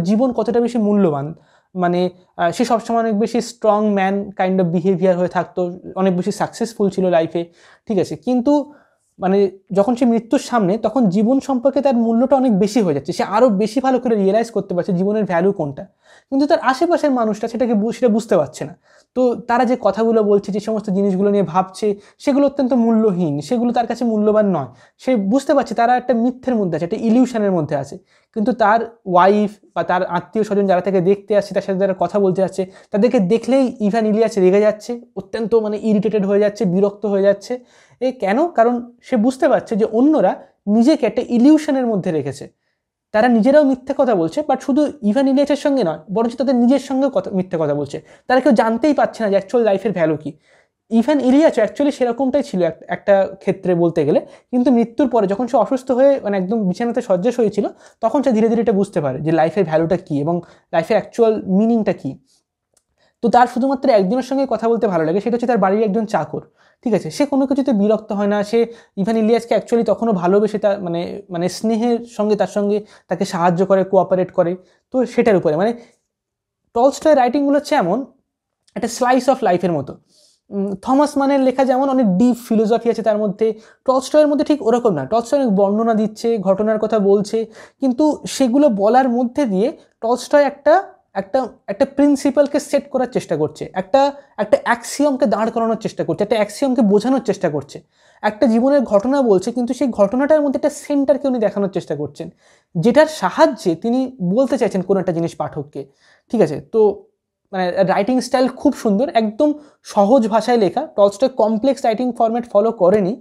জীবন কতটা বেশি মূল্যবান। মানে সে সবসময় অনেক বেশি strong man kind of behaviour হয়ে থাকতো, অনেক বেশি সাকসেসফুল ছিল লাইফে, ঠিক আছে। কিন্তু মানে যখন সে মৃত্যুর সামনে, তখন জীবন সম্পর্কে তার মূল্যটা অনেক বেশি হয়ে যাচ্ছে। সে আরও বেশি ভালো করে রিয়েলাইজ করতে পারছে জীবনের ভ্যালু কোনটা। কিন্তু তার আশেপাশের মানুষটা সেটা বুঝতে পারছে না। তো তারা যে কথাগুলো বলছে, যে সমস্ত জিনিসগুলো নিয়ে ভাবছে, সেগুলো অত্যন্ত মূল্যহীন, সেগুলো তার কাছে মূল্যবান নয়। সে বুঝতে পারছে তারা একটা মিথ্যের মধ্যে আছে, একটা ইলিউশনের মধ্যে আছে। কিন্তু তার ওয়াইফ বা তার আত্মীয় স্বজন যারা তাকে দেখতে আসছে, তার সাথে যারা কথা বলতে আসছে, তাদেরকে দেখলেই ইভান ইলিয়াস রেগে যাচ্ছে, অত্যন্ত ইরিটেটেড হয়ে যাচ্ছে, বিরক্ত হয়ে যাচ্ছে। কেন? কারণ সে বুঝতে পারছে যে অন্যরা নিজেকে একটা ইলিউশনের মধ্যে রেখেছে। তারা নিজেরাও মিথ্যে কথা বলছে, বাট শুধু ইভান ইলিয়াসের সঙ্গে নয়, বরঞ্চ তাদের নিজের সঙ্গেও মিথ্যে কথা বলছে। তারা কেউ জানতেই পারছে না যে অ্যাকচুয়াল লাইফের ভ্যালু কী। ইভান ইলিয়াস অ্যাকচুয়ালি সেরকমটাই ছিল একটা ক্ষেত্রে বলতে গেলে। কিন্তু মৃত্যুর পরে যখন সে অসুস্থ হয়ে একদম বিছানাতে শয্যাশ হয়েছিল, তখন সে ধীরে ধীরে এটা বুঝতে পারে যে লাইফের ভ্যালুটা কী এবং লাইফের অ্যাকচুয়াল মিনিংটা কী। তো তার শুধুমাত্র একজনের সঙ্গে কথা বলতে ভালো লাগে, সেটা হচ্ছে তার বাড়ির একজন চাকর, ঠিক আছে। সে কোনো কিছুতে বিরক্ত হয় না। সে ইভান ইলিয়াসকে অ্যাকচুয়ালি তখনও ভালোবেসে তার স্নেহের সঙ্গে তাকে সাহায্য করে, কোঅপারেট করে। তো সেটার উপরে টলস্টয়ের রাইটিংগুলো হচ্ছে এমন একটা স্লাইস অফ লাইফের মতো। থমাস মানের লেখা যেমন অনেক ডিপ ফিলোসফি আছে তার মধ্যে, টলস্টয়ের মধ্যে ঠিক ওরকম না। টলস্টয় অনেক বর্ণনা দিচ্ছে, ঘটনার কথা বলছে, কিন্তু সেগুলো বলার মধ্যে দিয়ে টলস্টয় একটা প্রিন্সিপালকে সেট করার চেষ্টা করছে, একটা অ্যাক্সিয়মকে দাঁড় করানোর চেষ্টা করছে, একটা অ্যাক্সিয়মকে বোঝানোর চেষ্টা করছে। একটা জীবনের ঘটনা বলছে, কিন্তু সেই ঘটনাটার মধ্যে একটা সেন্টারকে উনি দেখানোর চেষ্টা করছেন, যেটার সাহায্যে তিনি বলতে চাইছেন কোনো একটা জিনিস পাঠককে, ঠিক আছে। তো মানে রাইটিং স্টাইল খুব সুন্দর, একদম সহজ ভাষায় লেখা। Tolstoy complex writing format follow করেনি।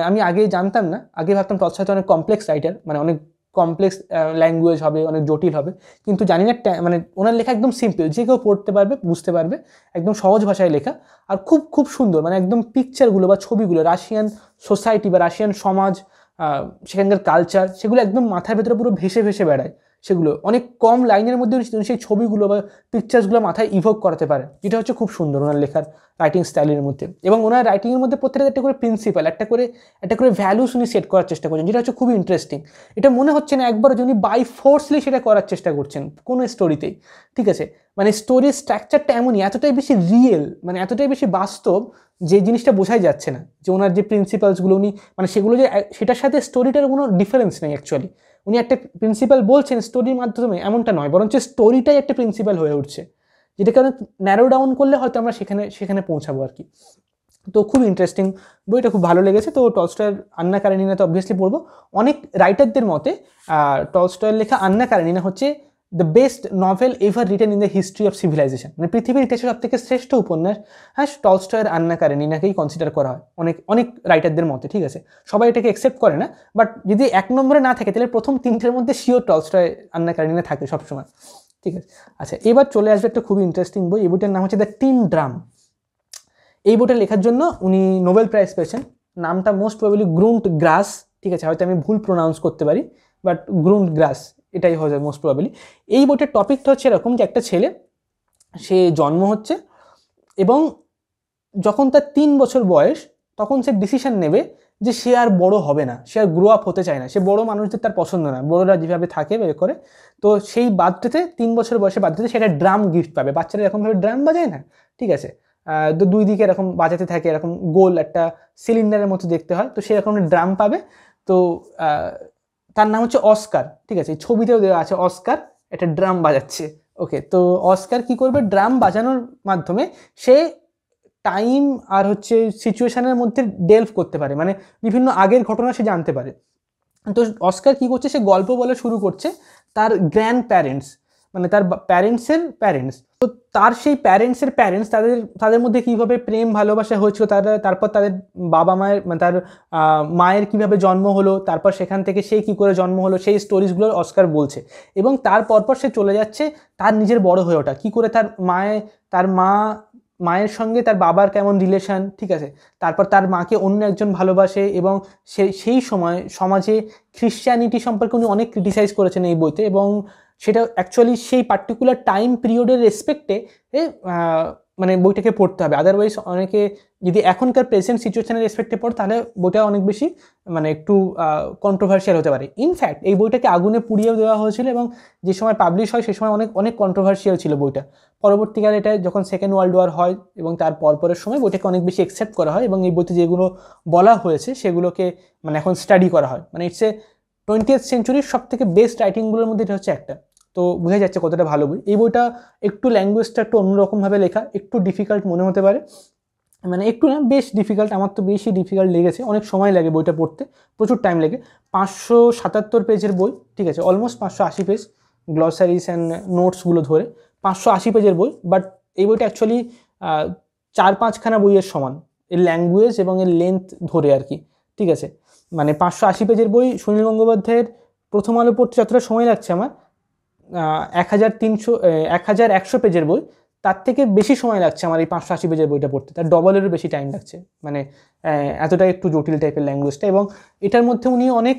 আমি আগে জানতাম না, আগে ভাবতাম টলস্টয় অনেক কমপ্লেক্স রাইটার, মানে অনেক কমপ্লেক্স ল্যাঙ্গুয়েজ হবে, অনেক জটিল হবে, কিন্তু জানি না মানে ওনার লেখা একদম সিম্পল, যে কেউ পড়তে পারবে, বুঝতে পারবে, একদম সহজ ভাষায় লেখা। আর খুব খুব সুন্দর, মানে একদম পিকচারগুলো বা ছবিগুলো, রাশিয়ান সোসাইটি বা রাশিয়ান সমাজ, সেখানকার কালচার, সেগুলো একদম মাথার ভেতরে পুরো ভেসে ভেসে বেড়ায়। সেগুলো অনেক কম লাইনের মধ্যে সেই ছবিগুলো বা পিকচার্সগুলো মাথায় ইভোক করাতে পারে, যেটা হচ্ছে খুব সুন্দর ওনার লেখার রাইটিং স্টাইলের মধ্যে। এবং ওনার রাইটিংয়ের মধ্যে প্রত্যেকটা একটা করে প্রিন্সিপাল, একটা করে ভ্যালুস উনি সেট করার চেষ্টা করছেন, যেটা হচ্ছে খুবই ইন্টারেস্টিং। এটা মনে হচ্ছে না একবার যে উনি বাই ফোর্সলি সেটা করার চেষ্টা করছেন কোনো স্টোরিতেই, ঠিক আছে। মানে স্টোরির স্ট্রাকচারটা এমনই, এতটাই বেশি রিয়েল, মানে এতটাই বেশি বাস্তব, যে জিনিসটা বোঝাই যাচ্ছে না যে ওনার যে প্রিন্সিপালসগুলো উনি, মানে সেগুলো যে সেটার সাথে স্টোরিটার কোনো ডিফারেন্স নেই অ্যাকচুয়ালি। উনি একটা প্রিন্সিপাল বলছেন স্টোরির মাধ্যমে, এমনটা নয়, বরঞ্চ স্টোরিটাই একটা প্রিন্সিপাল হয়ে উঠছে, যেটাকে ন্যারো ডাউন করলে হয়তো আমরা সেখানে পৌঁছাবো আর কি। তো খুব ইন্টারেস্টিং বইটা, খুব ভালো লেগেছে। তো টলস্টয়ের আন্না কারেনিনা তো অবভিয়াসলি পড়বো। অনেক রাইটারদের মতে টলস্টয়ের লেখা আন্না কারেনিনা হচ্ছে the best novel ever written in the history of civilisation, মানে পৃথিবীর ইতিহাসে সব থেকে শ্রেষ্ঠ উপন্যাস। হ্যাঁ, টলস্টয়ের আন্না কারেনিনাকেই কনসিডার করা হয় অনেক রাইটারদের মতে, ঠিক আছে। সবাই এটাকে অ্যাকসেপ্ট করে না, বাট যদি এক নম্বরে না থাকে তাহলে প্রথম তিনটের মধ্যে শিওর টলস্টয় আন্না কারেনিনা থাকে সবসময়, ঠিক আছে। আচ্ছা, এবার চলে আসবে একটা খুবই ইন্টারেস্টিং বই। এই বইটার নাম হচ্ছে দ্য টিন ড্রাম। এই বইটা লেখার জন্য উনি নোবেল প্রাইজ পেয়েছেন। নামটা মোস্ট প্রবাবলি গ্রুন্ট গ্রাস, ঠিক আছে, হয়তো আমি ভুল প্রোনাউন্স করতে পারি, বাট গ্রুন্ট গ্রাস এটাই হয়ে যায় মোস্ট প্রবাবলি। এই বইটার টপিকটা হচ্ছে এরকম যে একটা ছেলে, সে জন্ম হচ্ছে এবং যখন তার 3 বছর বয়স, তখন সে ডিসিশন নেবে যে সে আর বড় হবে না, সে আর গ্রো আপ হতে চায় না, সে বড় মানুষদের তার পছন্দ না, বড়রা যেভাবে থাকে বের করে। তো সেই বার্থডেতে 3 বছর বয়সে বার্থডেতে সেটা ড্রাম গিফট পাবে। বাচ্চারা এরকমভাবে ড্রাম বাজায় না, ঠিক আছে, তো দুই দিকে এরকম বাজাতে থাকে, এরকম গোল একটা সিলিন্ডারের মতো দেখতে হয়, তো সেরকম ড্রাম পাবে। তো তার নাম হচ্ছে অস্কার, ঠিক আছে, ছবিতেও দেওয়া আছে অস্কার একটা ড্রাম বাজাচ্ছে। ওকে, তো অস্কার কি করবে, ড্রাম বাজানোর মাধ্যমে সে টাইম আর হচ্ছে সিচুয়েশনের মধ্যে ডেলভ করতে পারে, মানে বিভিন্ন আগের ঘটনা সে জানতে পারে। তো অস্কার কি করছে, সে গল্প বলা শুরু করছে তার গ্র্যান্ড প্যারেন্টস, মানে তার প্যারেন্টসের প্যারেন্টস, তো তার সেই প্যারেন্টসের প্যারেন্টস, তাদের মধ্যে কীভাবে প্রেম ভালোবাসা হয়েছিল, তারপর তাদের বাবা মায়ের, মানে তার মায়ের কীভাবে জন্ম হলো, তারপর সেখান থেকে সে কী করে জন্ম হলো, সেই স্টোরিজগুলো অস্কার বলছে। এবং তার পরপর সে চলে যাচ্ছে তার নিজের বড় হয়ে ওঠা, কী করে তার মায়ের সঙ্গে তার বাবার কেমন রিলেশন, ঠিক আছে, তারপর তার মাকে অন্য একজন ভালোবাসে, এবং সেই সময় সমাজে খ্রিশ্চানিটি সম্পর্কে উনি অনেক ক্রিটিসাইজ করেছেন এই বইতে, এবং সেটা অ্যাকচুয়ালি সেই পার্টিকুলার টাইম পিরিয়ডের রেসপেক্টে মানে বইটাকে পড়তে হবে। আদারওয়াইজ অনেকে যদি এখনকার প্রেজেন্ট সিচুয়েশনের রেসপেক্টে পড়ে, তাহলে বইটা অনেক বেশি মানে একটু কন্ট্রোভার্সিয়াল হতে পারে। ইনফ্যাক্ট এই বইটাকে আগুনে পুড়িয়েও দেওয়া হয়েছিল, এবং যে সময় পাবলিশ হয় সে সময় অনেক কন্ট্রোভার্সিয়াল ছিল বইটা। পরবর্তীকালে এটা যখন সেকেন্ড ওয়ার্ল্ড ওয়ার হয় এবং তার পরপরের সময় বইটাকে অনেক বেশি অ্যাকসেপ্ট করা হয়, এবং এই বইতে যেগুলো বলা হয়েছে সেগুলোকে মানে এখন স্টাডি করা হয়। মানে ইটস এ 20th সেঞ্চুরির সব থেকে বেস্ট রাইটিংগুলোর মধ্যে এটা হচ্ছে একটা। তো বোঝা যাচ্ছে কতটা ভালো বই। এই বইটা একটু ল্যাঙ্গুয়েজটা একটু অন্যরকমভাবে লেখা, একটু ডিফিকাল্ট মনে হতে পারে, মানে একটু না, বেশ ডিফিকাল্ট, আমার তো বেশি ডিফিকাল্ট লেগেছে, অনেক সময় লাগে বইটা পড়তে, প্রচুর টাইম লাগে। 577 পেজের বই, ঠিক আছে, অলমোস্ট 580 পেজ, গ্লসারিস অ্যান্ড নোটসগুলো ধরে 580 পেজের বই। বাট এই বইটা অ্যাকচুয়ালি 4-5খানা বইয়ের সমান, এর ল্যাঙ্গুয়েজ এবং এর লেন্থ ধরে আর কি, ঠিক আছে। মানে 580 পেজের বই, সুনীল গঙ্গোপাধ্যায়ের প্রথম আলো পড়তে যতটা সময় লাগছে আমার 1100 পেজের বই, তার থেকে বেশি সময় লাগছে আমার এই 580 পেজের বইটা পড়তে, তার ডবলেরও বেশি টাইম লাগছে, মানে এতটাই একটু জটিল টাইপের ল্যাঙ্গুয়েজটা। এবং এটার মধ্যে উনি অনেক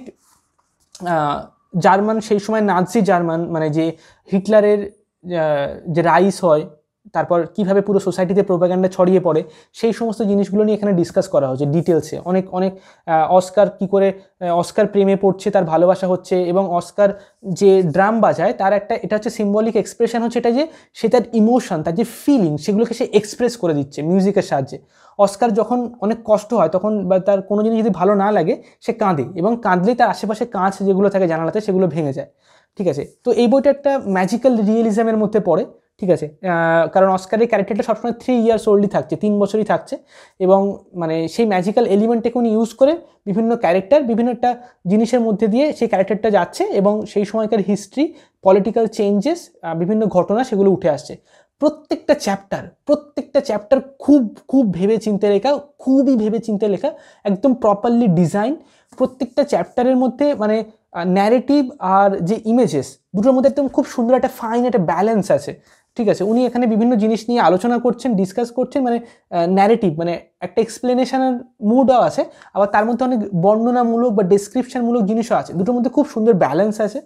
জার্মান, সেই সময় নাৎসি জার্মান, মানে যে হিটলারের যে রাইস হয়, তারপর কিভাবে পুরো সোসাইটিতে প্রোপাগান্ডা ছড়িয়ে পড়ে, সেই সমস্ত জিনিসগুলো নিয়ে এখানে ডিসকাস করা হচ্ছে ডিটেলসে। অনেক অস্কার কী করে অস্কার প্রেমে পড়ছে, তার ভালোবাসা হচ্ছে, এবং অস্কার যে ড্রাম বাজায় তার এটা হচ্ছে সিম্বলিক এক্সপ্রেশন, হচ্ছে এটা যে সে তার ইমোশন, তার যে ফিলিং, সেগুলোকে সে এক্সপ্রেস করে দিচ্ছে মিউজিকের সাহায্যে। অস্কার যখন অনেক কষ্ট হয় তখন, বা তার কোনো জিনিস যদি ভালো না লাগে, সে কাঁদে, এবং কাঁদলেই তার আশেপাশে কাঁচ যেগুলো থাকে জানালাতে সেগুলো ভেঙে যায়, ঠিক আছে। তো এই বইটা একটা ম্যাজিক্যাল রিয়েলিজমের মধ্যে পড়ে, ঠিক আছে, কারণ অস্কারের ক্যারেক্টারটা সবসময় 3 ইয়ার্স ওল্ডই থাকছে, 3 বছরই থাকছে, এবং মানে সেই ম্যাজিক্যাল এলিমেন্টটাকে উনি ইউজ করে বিভিন্ন ক্যারেক্টার, বিভিন্ন একটা জিনিসের মধ্যে দিয়ে সেই ক্যারেক্টারটা যাচ্ছে, এবং সেই সময়কার হিস্ট্রি, পলিটিক্যাল চেঞ্জেস, বিভিন্ন ঘটনা সেগুলো উঠে আসছে। প্রত্যেকটা চ্যাপ্টার খুব খুব ভেবে চিন্তে লেখা, খুবই ভেবে চিন্তে লেখা, একদম প্রপারলি ডিজাইন। প্রত্যেকটা চ্যাপ্টারের মধ্যে মানে ন্যারেটিভ আর যে ইমেজেস দুটোর মধ্যে একদম খুব সুন্দর একটা ফাইন একটা ব্যালেন্স আছে। ঠিক আছে, উনি এখানে বিভিন্ন জিনিস নিয়ে আলোচনা করছেন, ডিসকাস করছেন, মানে ন্যারেটিভ মানে একটা এক্সপ্লেনেশনের মুডও আছে, আবার তার মধ্যে অনেক বর্ণনামূলক বা ডেসক্রিপশনমূলক জিনিসও আছে। দুটোর মধ্যে খুব সুন্দর ব্যালেন্স আছে।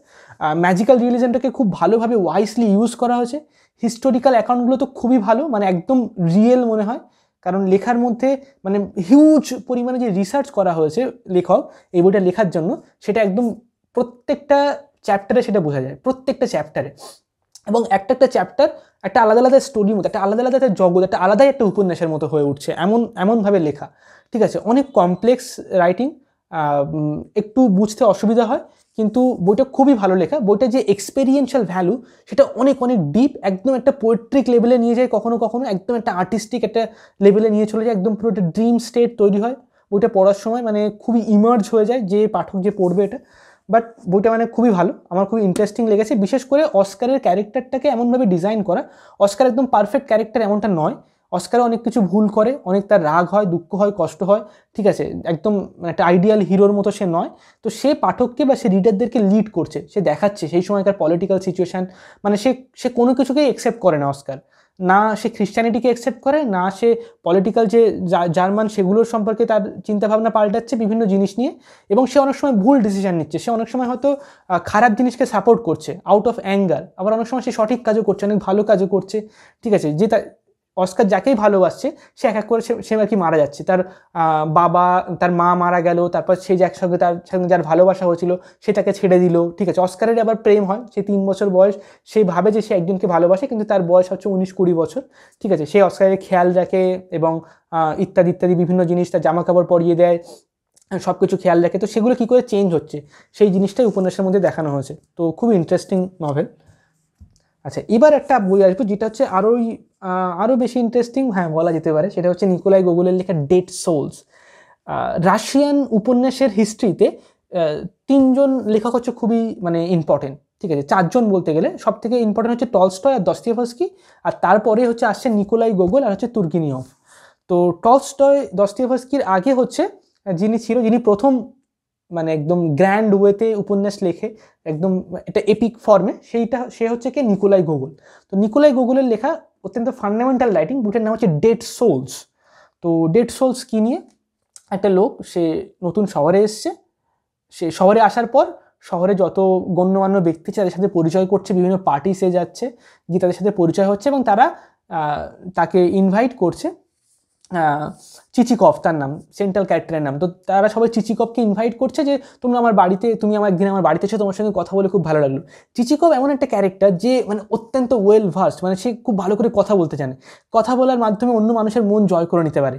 ম্যাজিক্যাল রিয়েলিজমটাকে খুব ভালোভাবে ওয়াইসলি ইউজ করা হয়েছে। হিস্টোরিক্যাল অ্যাকাউন্টগুলো তো খুবই ভালো, মানে একদম রিয়েল মনে হয়, কারণ লেখার মধ্যে মানে হিউজ পরিমাণে যে রিসার্চ করা হয়েছে লেখক এই বইটা লেখার জন্য, সেটা একদম প্রত্যেকটা চ্যাপ্টারে সেটা বোঝা যায়, প্রত্যেকটা চ্যাপ্টারে। এবং একটা চ্যাপ্টার একটা আলাদা আলাদা স্টোরির মতো, একটা আলাদা আলাদা একটা জগৎ, একটা আলাদাই একটা উপন্যাসের মতো হয়ে উঠছে, এমনভাবে লেখা। ঠিক আছে, অনেক কমপ্লেক্স রাইটিং, একটু বুঝতে অসুবিধা হয়, কিন্তু বইটা খুবই ভালো লেখা। বইটার যে এক্সপেরিয়েন্সিয়াল ভ্যালু সেটা অনেক অনেক ডিপ, একদম একটা পোয়েট্রিক লেভেলে নিয়ে যায়, কখনো কখনো একদম একটা আর্টিস্টিক একটা লেভেলে নিয়ে চলে যায়, একদম পুরো একটা ড্রিম স্টেট তৈরি হয় বইটা পড়ার সময়, মানে খুবই ইমার্জ হয়ে যায় যে পাঠক যে পড়বে এটা। বাট বইটা মানে খুবই ভালো, আমার খুবই ইন্টারেস্টিং লেগেছে। বিশেষ করে অস্কারের ক্যারেক্টারটাকে এমনভাবে ডিজাইন করা, অস্কার একদম পারফেক্ট ক্যারেক্টার এমনটা নয়, অস্কারও অনেক কিছু ভুল করে, অনেক তার রাগ হয়, দুঃখ হয়, কষ্ট হয়। ঠিক আছে, একদম একটা আইডিয়াল হিরোর মতো সে নয়। তো সে পাঠককে বা সে রিডারদেরকে লিড করছে, সে দেখাচ্ছে সেই সময়কার পলিটিক্যাল সিচুয়েশান, মানে সে কোনো কিছুকেই অ্যাকসেপ্ট করে না অস্কার, না সে খ্রিস্টানিটিকে অ্যাকসেপ্ট করে, না সে পলিটিক্যাল যে জার্মান সেগুলোর সম্পর্কে তার চিন্তাভাবনা পাল্টাচ্ছে বিভিন্ন জিনিস নিয়ে। এবং সে অনেক সময় ভুল ডিসিশন নিচ্ছে, সে অনেক সময় হয়তো খারাপ জিনিসকে সাপোর্ট করছে আউট অফ অ্যাঙ্গার, আবার অনেক সময় সে সঠিক কাজও করছে, অনেক ভালো কাজও করছে। ঠিক আছে, যে তার অস্কার যাকেই ভালোবাসছে সে এক এক করে সে আর কি মারা যাচ্ছে, তার বাবা তার মা মারা গেল, তারপর সে যে একসঙ্গে তার সঙ্গে যার ভালোবাসা হয়েছিল সে তাকে ছেড়ে দিল। ঠিক আছে, অস্কারের আবার প্রেম হয়, সে 3 বছর বয়স, সে ভাবে যে সে একজনকে ভালোবাসে, কিন্তু তার বয়স হচ্ছে 19-20 বছর। ঠিক আছে, সে অস্কারের খেয়াল রাখে এবং ইত্যাদি ইত্যাদি বিভিন্ন জিনিস, তার জামা কাপড় পরিয়ে দেয়, সব কিছু খেয়াল রাখে। তো সেগুলো কী করে চেঞ্জ হচ্ছে সেই জিনিসটাই উপন্যাসের মধ্যে দেখানো হয়েছে। তো খুবই ইন্টারেস্টিং নভেল। আচ্ছা, এবার একটা বই আসবে যেটা হচ্ছে আরও বেশি ইন্টারেস্টিং, হ্যাঁ বলা যেতে পারে, সেটা হচ্ছে নিকোলাই গোগোলের লেখা ডেড সোলস। রাশিয়ান উপন্যাসের হিস্ট্রিতে 3জন লেখক হচ্ছে খুবই মানে ইম্পর্টেন্ট। ঠিক আছে, 4জন বলতে গেলে, সব থেকে ইম্পর্টেন্ট হচ্ছে টলস্টয় আর দস্তয়েভস্কি, আর তারপরে হচ্ছে আসছে নিকোলাই গোগোল আর হচ্ছে তুর্গেনিয়ভ। তো টলস্টয় দস্তয়েভস্কির আগে হচ্ছে যিনি প্রথম মানে একদম গ্র্যান্ড ওয়েতে উপন্যাস লেখে, একদম একটা এপিক ফর্মে, সে হচ্ছে কি নিকোলাই গোগোল। তো নিকোলাই গোগোলের লেখা অত্যন্ত ফান্ডামেন্টাল রাইটিং, বইটার নাম হচ্ছে ডেড সোলস। তো ডেড সোলস কী নিয়ে, একটা লোক সে নতুন শহরে এসছে, সে শহরে আসার পর শহরে যত গণ্যমান্য ব্যক্তি তাদের সাথে পরিচয় করছে, বিভিন্ন পার্টি সে যাচ্ছে, গিয়ে তাদের সাথে পরিচয় হচ্ছে এবং তারা তাকে ইনভাইট করছে। চিচিকভ তার নাম, সেন্ট্রাল ক্যারেক্টারের নাম। তো তারা সবাই চিচিকভকে ইনভাইট করছে যে তুমি একদিন আমার বাড়িতে এসে তোমার সঙ্গে কথা বলে খুব ভালো লাগলো। চিচিকভ এমন একটা ক্যারেক্টার যে মানে অত্যন্ত ওয়েল ভার্সড, মানে সে খুব ভালো করে কথা বলতে জানে, কথা বলার মাধ্যমে অন্য মানুষের মন জয় করে নিতে পারে।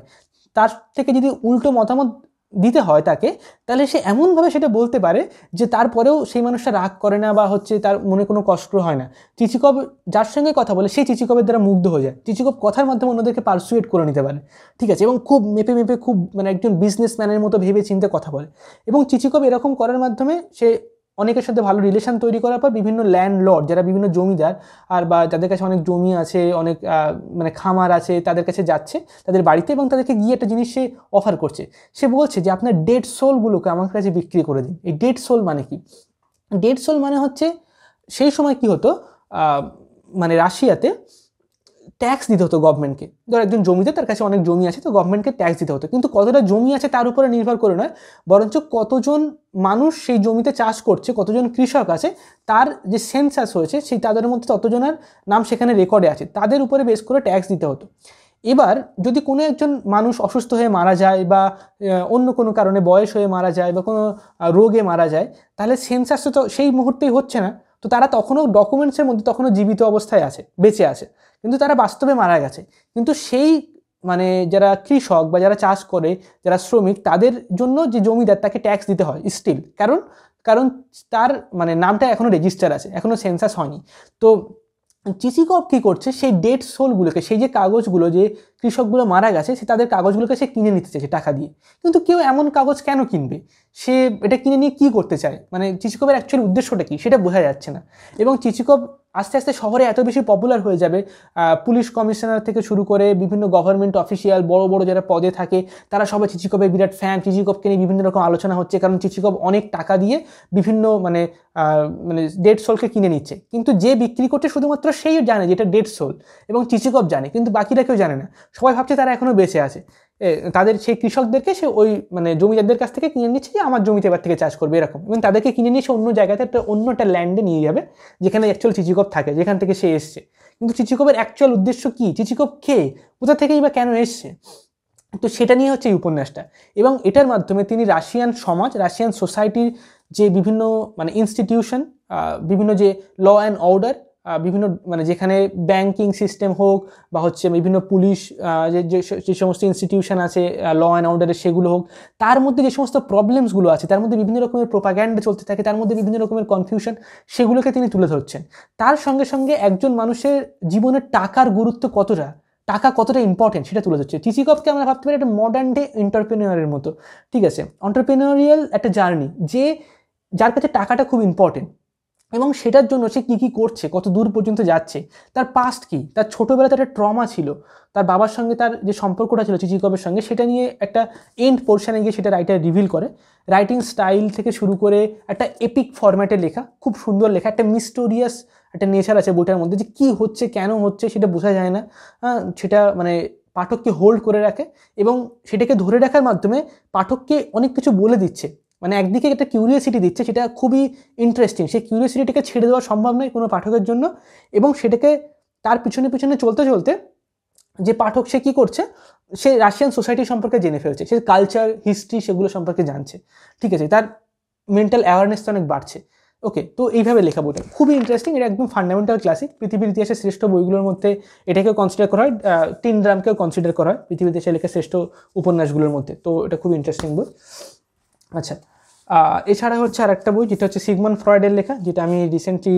তার থেকে যদি উল্টো মতামত দিতে হয় তাকে, তাহলে সে এমনভাবে সেটা বলতে পারে যে তারপরেও সেই মানুষটা রাগ করে না বা হচ্ছে তার মনে কোনো কষ্ট হয় না। চিচিকভ যার সঙ্গে কথা বলে সেই চিচিকভের দ্বারা মুগ্ধ হয়ে যায়, চিচিকভ কথার মাধ্যমে অন্যদেরকে পারসুয়েট করে নিতে পারে। ঠিক আছে, এবং খুব মেপে মেপে খুব মানে একজন বিজনেসম্যানের মতো ভেবে চিন্তে কথা বলে। এবং চিচিকভ এরকম করার মাধ্যমে সে অনেকের সাথে ভালো রিলেশন তৈরি করার পর বিভিন্ন ল্যান্ডলর্ড, যারা বিভিন্ন জমিদার আর বা যাদের কাছে অনেক জমি আছে, অনেক মানে খামার আছে, তাদের কাছে যাচ্ছে, তাদের বাড়িতে, এবং তাদেরকে গিয়ে একটা জিনিস সে অফার করছে। সে বলছে যে আপনার ডেড সোলগুলোকে আমার কাছে বিক্রি করে দিন। এই ডেড সোল মানে কি? ডেড সোল মানে হচ্ছে সেই সময় কি হতো, মানে রাশিয়াতে ট্যাক্স দিতে হতো গভর্নমেন্টকে। ধর একজন জমিদার, তার কাছে অনেক জমি আছে, তো গভর্নমেন্টকে ট্যাক্স দিতে হতো, কিন্তু কতটা জমি আছে তার উপরে নির্ভর করে নয়, বরঞ্চ কতজন মানুষ সেই জমিতে চাষ করছে, কতজন কৃষক আছে, তার যে সেন্সাস হয়েছে সেই তাদের মধ্যে ততজনের নাম সেখানে রেকর্ডে আছে, তাদের উপরে বেস করে ট্যাক্স দিতে হতো। এবার যদি কোনো একজন মানুষ অসুস্থ হয়ে মারা যায় বা অন্য কোনো কারণে বয়স হয়ে মারা যায় বা কোনো রোগে মারা যায়, তাহলে সেন্সাস তো সেই মুহূর্তেই হচ্ছে না, তো তারা তখনও ডকুমেন্টসের মধ্যে তখনও জীবিত অবস্থায় আছে, বেঁচে আছে, কিন্তু তারা বাস্তবে মারা গেছে। কিন্তু সেই মানে যারা কৃষক বা যারা চাষ করে, যারা শ্রমিক, তাদের জন্য যে জমিদার তাকে ট্যাক্স দিতে হয় স্টিল, কারণ তার মানে নামটা এখনও রেজিস্টার আছে, এখনও সেন্সাস হয়নি। তো চিচিকভ কী করছে, সেই ডেড সোলগুলোকে, সেই যে কাগজগুলো যে কৃষকগুলো মারা গেছে, সে তাদের কাগজগুলোকে সে কিনে নিতে চাইছে টাকা দিয়ে। কিন্তু কেউ এমন কাগজ কেন কিনবে? সে এটা কিনে নিয়ে কী করতে চায়? মানে চিচিকপের অ্যাকচুয়ালি উদ্দেশ্যটা কী সেটা বোঝা যাচ্ছে না। এবং চিচিকপ আস্তে আস্তে শহরে এত বেশি পপুলার হয়ে যাবে, পুলিশ কমিশনার থেকে শুরু করে বিভিন্ন গভর্নমেন্ট অফিসিয়াল বড় বড় যারা পদে থাকে তারা সবাই চিচিকপের বিরাট ফ্যান। চিচিকপকে নিয়ে বিভিন্ন রকম আলোচনা হচ্ছে, কারণ চিচিকপ অনেক টাকা দিয়ে বিভিন্ন মানে ডেড সোলকে কিনে নিচ্ছে। কিন্তু যে বিক্রি করছে শুধুমাত্র সেই জানে যেটা ডেড সোল, এবং চিচিকপ জানে, কিন্তু বাকিরা কেউ জানে না। সবাই ভাবছে তারা এখনও বেঁচে আছে। তাদের সেই কৃষকদেরকে সে ওই মানে জমিদারদের কাছ থেকে কিনে নিচ্ছে যে আমার জমিতে এবার থেকে চাষ করবে এরকম, এবং তাদেরকে কিনে নিয়ে সে অন্য জায়গাতে অন্য একটা ল্যান্ডে নিয়ে যাবে যেখানে অ্যাকচুয়াল চিচিকপ থাকে, যেখান থেকে সে এসছে। কিন্তু চিচিকপের অ্যাকচুয়াল উদ্দেশ্য কী? চিচিকপ কে, কোথা থেকেই বা কেন এসছে? তো সেটা নিয়ে হচ্ছে এই উপন্যাসটা। এবং এটার মাধ্যমে তিনি রাশিয়ান সমাজ, রাশিয়ান সোসাইটির যে বিভিন্ন মানে ইনস্টিটিউশন, বিভিন্ন যে ল অ্যান্ড অর্ডার, বিভিন্ন মানে যেখানে ব্যাংকিং সিস্টেম হোক বা হচ্ছে বিভিন্ন পুলিশ যে সমস্ত ইনস্টিটিউশন আছে ল অ্যান্ড অর্ডারের সেগুলো হোক, তার মধ্যে যে সমস্ত প্রবলেমসগুলো আছে, তার মধ্যে বিভিন্ন রকমের প্রোপাগ্যান্ডা চলতে থাকে, তার মধ্যে বিভিন্ন রকমের কনফিউশন, সেগুলোকে তিনি তুলে ধরছেন। তার সঙ্গে সঙ্গে একজন মানুষের জীবনে টাকার গুরুত্ব কতটা, টাকা কতটা ইম্পর্টেন্ট সেটা তুলে ধরছে। চিচিকপকে আমরা ভাবতে পারি একটা মডার্ন ডে এন্টারপ্রেনিয়রের মতো, ঠিক আছে, এন্টারপ্রেনিউরিয়াল একটা জার্নি, যার কাছে টাকাটা খুব ইম্পর্টেন্ট, এবং সেটার জন্য সে কী কী করছে, কত দূর পর্যন্ত যাচ্ছে, তার পাস্ট কী, তার ছোটোবেলাতে একটা ট্রমা ছিল, তার বাবার সঙ্গে তার যে সম্পর্কটা ছিল চিচিকপের সঙ্গে, সেটা নিয়ে একটা এন্ড পোর্শনে গিয়ে সেটা রাইটার রিভিল করে। রাইটিং স্টাইল থেকে শুরু করে একটা এপিক ফরম্যাটে লেখা, খুব সুন্দর লেখা, একটা মিস্টোরিয়াস একটা নেচার আছে বইটার মধ্যে, যে কী হচ্ছে কেন হচ্ছে সেটা বোঝা যায় না, সেটা মানে পাঠককে হোল্ড করে রাখে, এবং সেটাকে ধরে রাখার মাধ্যমে পাঠককে অনেক কিছু বলে দিচ্ছে। মানে একদিকে একটা কিউরিয়াসিটি দিচ্ছে, সেটা খুবই ইন্টারেস্টিং। সেই কিউরিয়াসিটিটাকে ছেড়ে দেওয়া সম্ভব নয় কোনো পাঠকের জন্য, এবং সেটাকে তার পিছনে পিছনে চলতে চলতে যে পাঠক সে কী করছে, সে রাশিয়ান সোসাইটি সম্পর্কে জেনে ফেলছে, সে কালচার হিস্ট্রি সেগুলো সম্পর্কে জানছে, ঠিক আছে, তার মেন্টাল অ্যাওয়ারনেসটা অনেক বাড়ছে। ওকে, তো এইভাবে লেখা বইটা খুবই ইন্টারেস্টিং, এটা একদম ফান্ডামেন্টাল ক্লাসিক। পৃথিবীর ইতিহাসের শ্রেষ্ঠ বইগুলোর মধ্যে এটাকেও কনসিডার করা হয়, তিন ড্রামকেও কনসিডার করা হয় পৃথিবীর ইতিহাসে লেখা শ্রেষ্ঠ উপন্যাসগুলোর মধ্যে। তো এটা খুব ইন্টারেস্টিং বই। আচ্ছা, এছাড়া হচ্ছে আর একটা বই যেটা হচ্ছে সিগমন্ড ফ্রয়েডের লেখা, যেটা আমি রিসেন্টলি,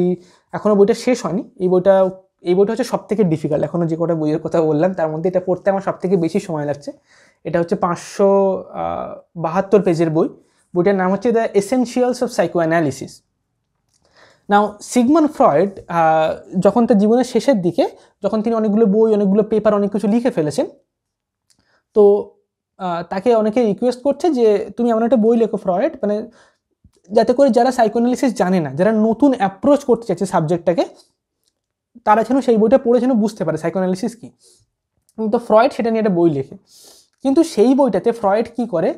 এখনও বইটা শেষ হয়নি। এই বইটা হচ্ছে সবথেকে ডিফিকাল্ট, এখনও যে কটা বইয়ের কথা বললাম তার মধ্যে এটা পড়তে আমার সবথেকে বেশি সময় লাগছে। এটা হচ্ছে 572 পেজের বই। বইটার নাম হচ্ছে the essentials of psycho analysis. Now Sigmund Freud যখন তার জীবনের শেষের দিকে, যখন তিনি অনেকগুলো বই, অনেকগুলো পেপার, অনেক কিছু লিখে ফেলেছেন, তো তাকে অনেকে রিকোয়েস্ট করছে যে তুমি এমন একটা বই লেখো ফ্রয়েড, মানে যাতে করে যারা সাইকোঅ্যানালিসিস জানে না, যারা নতুন অ্যাপ্রোচ করতে চাইছে সাবজেক্টটাকে, তারা যেন সেই বইটা পড়ে যেন বুঝতে পারে সাইকোঅ্যানালিসিস কী। তো ফ্রয়েড সেটা নিয়ে একটা বই লেখে, কিন্তু সেই বইটাতে ফ্রয়েড কী করে,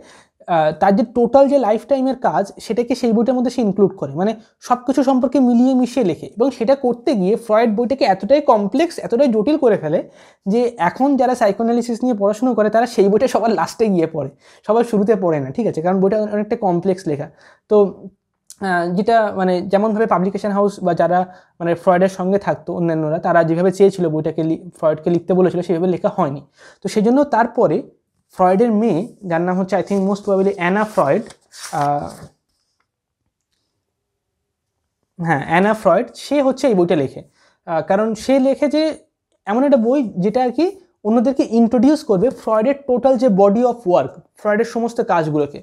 তার যে টোটাল যে লাইফ টাইমের কাজ সেটাকে সেই বইটার মধ্যে সে ইনক্লুড করে, মানে সব কিছু সম্পর্কে মিলিয়ে মিশিয়ে লেখে। এবং সেটা করতে গিয়ে ফ্রয়েড বইটাকে এতটাই কমপ্লেক্স, এতটাই জটিল করে ফেলে যে এখন যারা সাইকোঅ্যানালিসিস নিয়ে পড়াশুনো করে তারা সেই বইটা সবার লাস্টে গিয়ে পড়ে, সবার শুরুতে পড়ে না, ঠিক আছে, কারণ বইটা অনেকটা কমপ্লেক্স লেখা। তো যেটা মানে যেমনভাবে পাবলিকেশন হাউস বা যারা মানে ফ্রয়েডের সঙ্গে থাকতো অন্যান্যরা, তারা যেভাবে চেয়েছিল বইটাকে ফ্রয়েডকে লিখতে বলেছিল, সেভাবে লেখা হয়নি। তো সেই জন্য তারপরে ফ্রয়েডের মেয়ে, যার নাম হচ্ছে I think most probably Anna Freud, Anna Freud, সে হচ্ছে এই বইটা লেখে। কারণ সে লেখে যে এমন একটা বই যেটা আর কি অন্যদেরকে ইন্ট্রোডিউস করবে ফ্রয়েডের টোটাল যে বডি অফ ওয়ার্ক, ফ্রয়েডের সমস্ত কাজগুলোকে।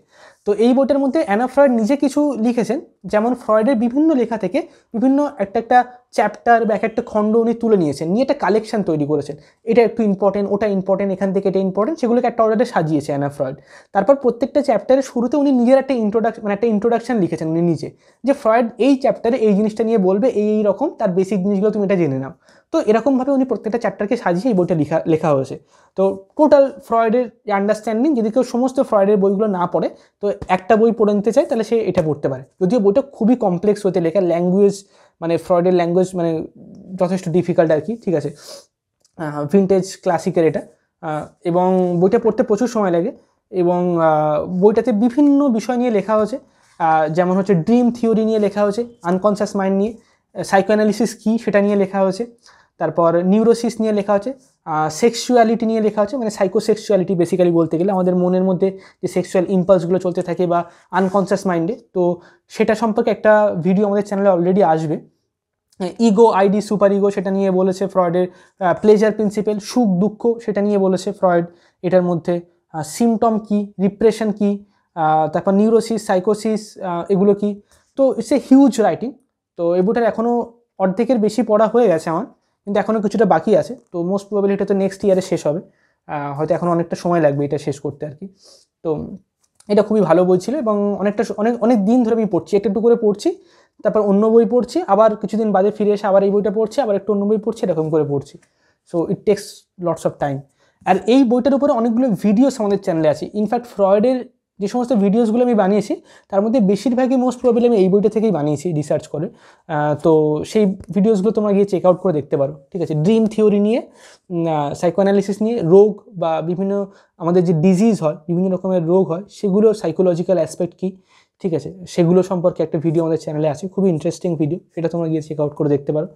তো এই বইটার মধ্যে অ্যানা ফ্রয়েড নিজে কিছু লিখেছেন, যেমন ফ্রয়েডের বিভিন্ন লেখা থেকে বিভিন্ন একটা চ্যাপ্টার বা একটা খণ্ড উনি তুলে নিয়েছেন, নিয়ে একটা কালেকশন তৈরি করেছেন, এটা একটু ইম্পর্টেন্ট, ওটা ইম্পর্টেন্ট, এখান থেকে এটা ইম্পর্টেন্ট, সেগুলোকে একটা অর্ডারে সাজিয়েছে অ্যানা ফ্রয়েড। তারপর প্রত্যেকটা চ্যাপ্টারের শুরুতে উনি নিজের একটা ইন্ট্রোডাকশন লিখেছেন উনি নিজে, যে ফ্রয়েড এই চ্যাপ্টারে এই জিনিসটা নিয়ে বলবে, এই রকম তার বেসিক জিনিসগুলো তুমি এটা জেনে নাও। তো এরকমভাবে উনি প্রত্যেকটা চ্যাপ্টারকে সাজিয়ে এই বইটা লেখা হয়েছে। তো টোটাল ফ্রয়েডের আন্ডারস্ট্যান্ডিং, যদি কেউ সমস্ত ফ্রয়েডের বইগুলো না পড়ে, তো একটা বই পড়ে নিতে চায়, তাহলে সে এটা পড়তে পারে। যদিও বইটা খুবই কমপ্লেক্স হতে লেখা, ল্যাঙ্গুয়েজ মানে ফ্রয়েডের ল্যাঙ্গুয়েজ মানে যথেষ্ট ডিফিকাল্ট আর কি, ঠিক আছে, ভিন্টেজ ক্লাসিকের এটা, এবং বইটা পড়তে প্রচুর সময় লাগে। এবং বইটাতে বিভিন্ন বিষয় নিয়ে লেখা হয়েছে, যেমন হচ্ছে ড্রিম থিওরি নিয়ে লেখা হয়েছে, আনকনসিয়াস মাইন্ড নিয়ে, সাইকোঅ্যানালিসিস কী সেটা নিয়ে লেখা হয়েছে, তারপর নিউরোসিস নিয়ে লেখা হচ্ছে, সেক্সুয়ালিটি নিয়ে লেখা হচ্ছে, মানে সাইকোসেক্সুয়ালিটি বেসিক্যালি বলতে গেলে আমাদের মনের মধ্যে যে সেক্সুয়াল ইম্পালসগুলো চলতে থাকে বা আনকনসিয়াস মাইন্ডে, তো সেটা সম্পর্কে একটা ভিডিও আমাদের চ্যানেলে অলরেডি আসবে। ইগো আইডি সুপার ইগো সেটা নিয়ে বলেছে ফ্রয়েডের, প্লেজার প্রিন্সিপল সুখ দুঃখ সেটা নিয়ে বলেছে ফ্রয়েড এটার মধ্যে, সিমটম কি, রিপ্রেশন কি, তারপর নিউরোসিস সাইকোসিস এগুলো কি। তো ইটস এ হিউজ রাইটিং। তো এই বইটার এখনও অর্ধেকের বেশি পড়া হয়ে গেছে আমার, কিন্তু এখনও কিছুটা বাকি আছে। তো মোস্ট প্রবাবলি এটা তো নেক্সট ইয়ারে শেষ হবে, হয়তো এখন অনেকটা সময় লাগবে এটা শেষ করতে আর কি। তো এটা খুবই ভালো বই ছিল এবং অনেক দিন ধরে আমি পড়ছি, একটু একটু করে পড়ছি, তারপর অন্য বই পড়ছি, আবার কিছুদিন বাদে ফিরে এসে আবার এই বইটা পড়ছি, আবার একটু অন্য বই পড়ছি, এরকম করে পড়ছি। So it takes lots of time. আর এই বইটার উপরে অনেকগুলো ভিডিওস আমাদের চ্যানেলে আছে। ইনফ্যাক্ট ফ্রয়েডের যে সমস্ত ভিডিওসগুলো আমি বানিয়েছি তার মধ্যে বেশিরভাগই মোস্ট প্রবাবলি আমি এই বইটা থেকেই বানিয়েছি রিসার্চ করে। তো সেই ভিডিওসগুলো তোমরা গিয়ে চেক আউট করে দেখতে পারো, ঠিক আছে। ড্রিম থিওরি নিয়ে, সাইকোঅ্যানালিসিস নিয়ে, রোগ বা বিভিন্ন আমাদের যে ডিজিজ হয়, বিভিন্ন রকমের রোগ হয়, সেগুলোর সাইকোলজিক্যাল অ্যাসপেক্ট কী, ঠিক আছে, সেগুলো সম্পর্কে একটা ভিডিও আমাদের চ্যানেলে আছে, খুবই ইন্টারেস্টিং ভিডিও, সেটা তোমরা গিয়ে চেক আউট করে দেখতে পারো।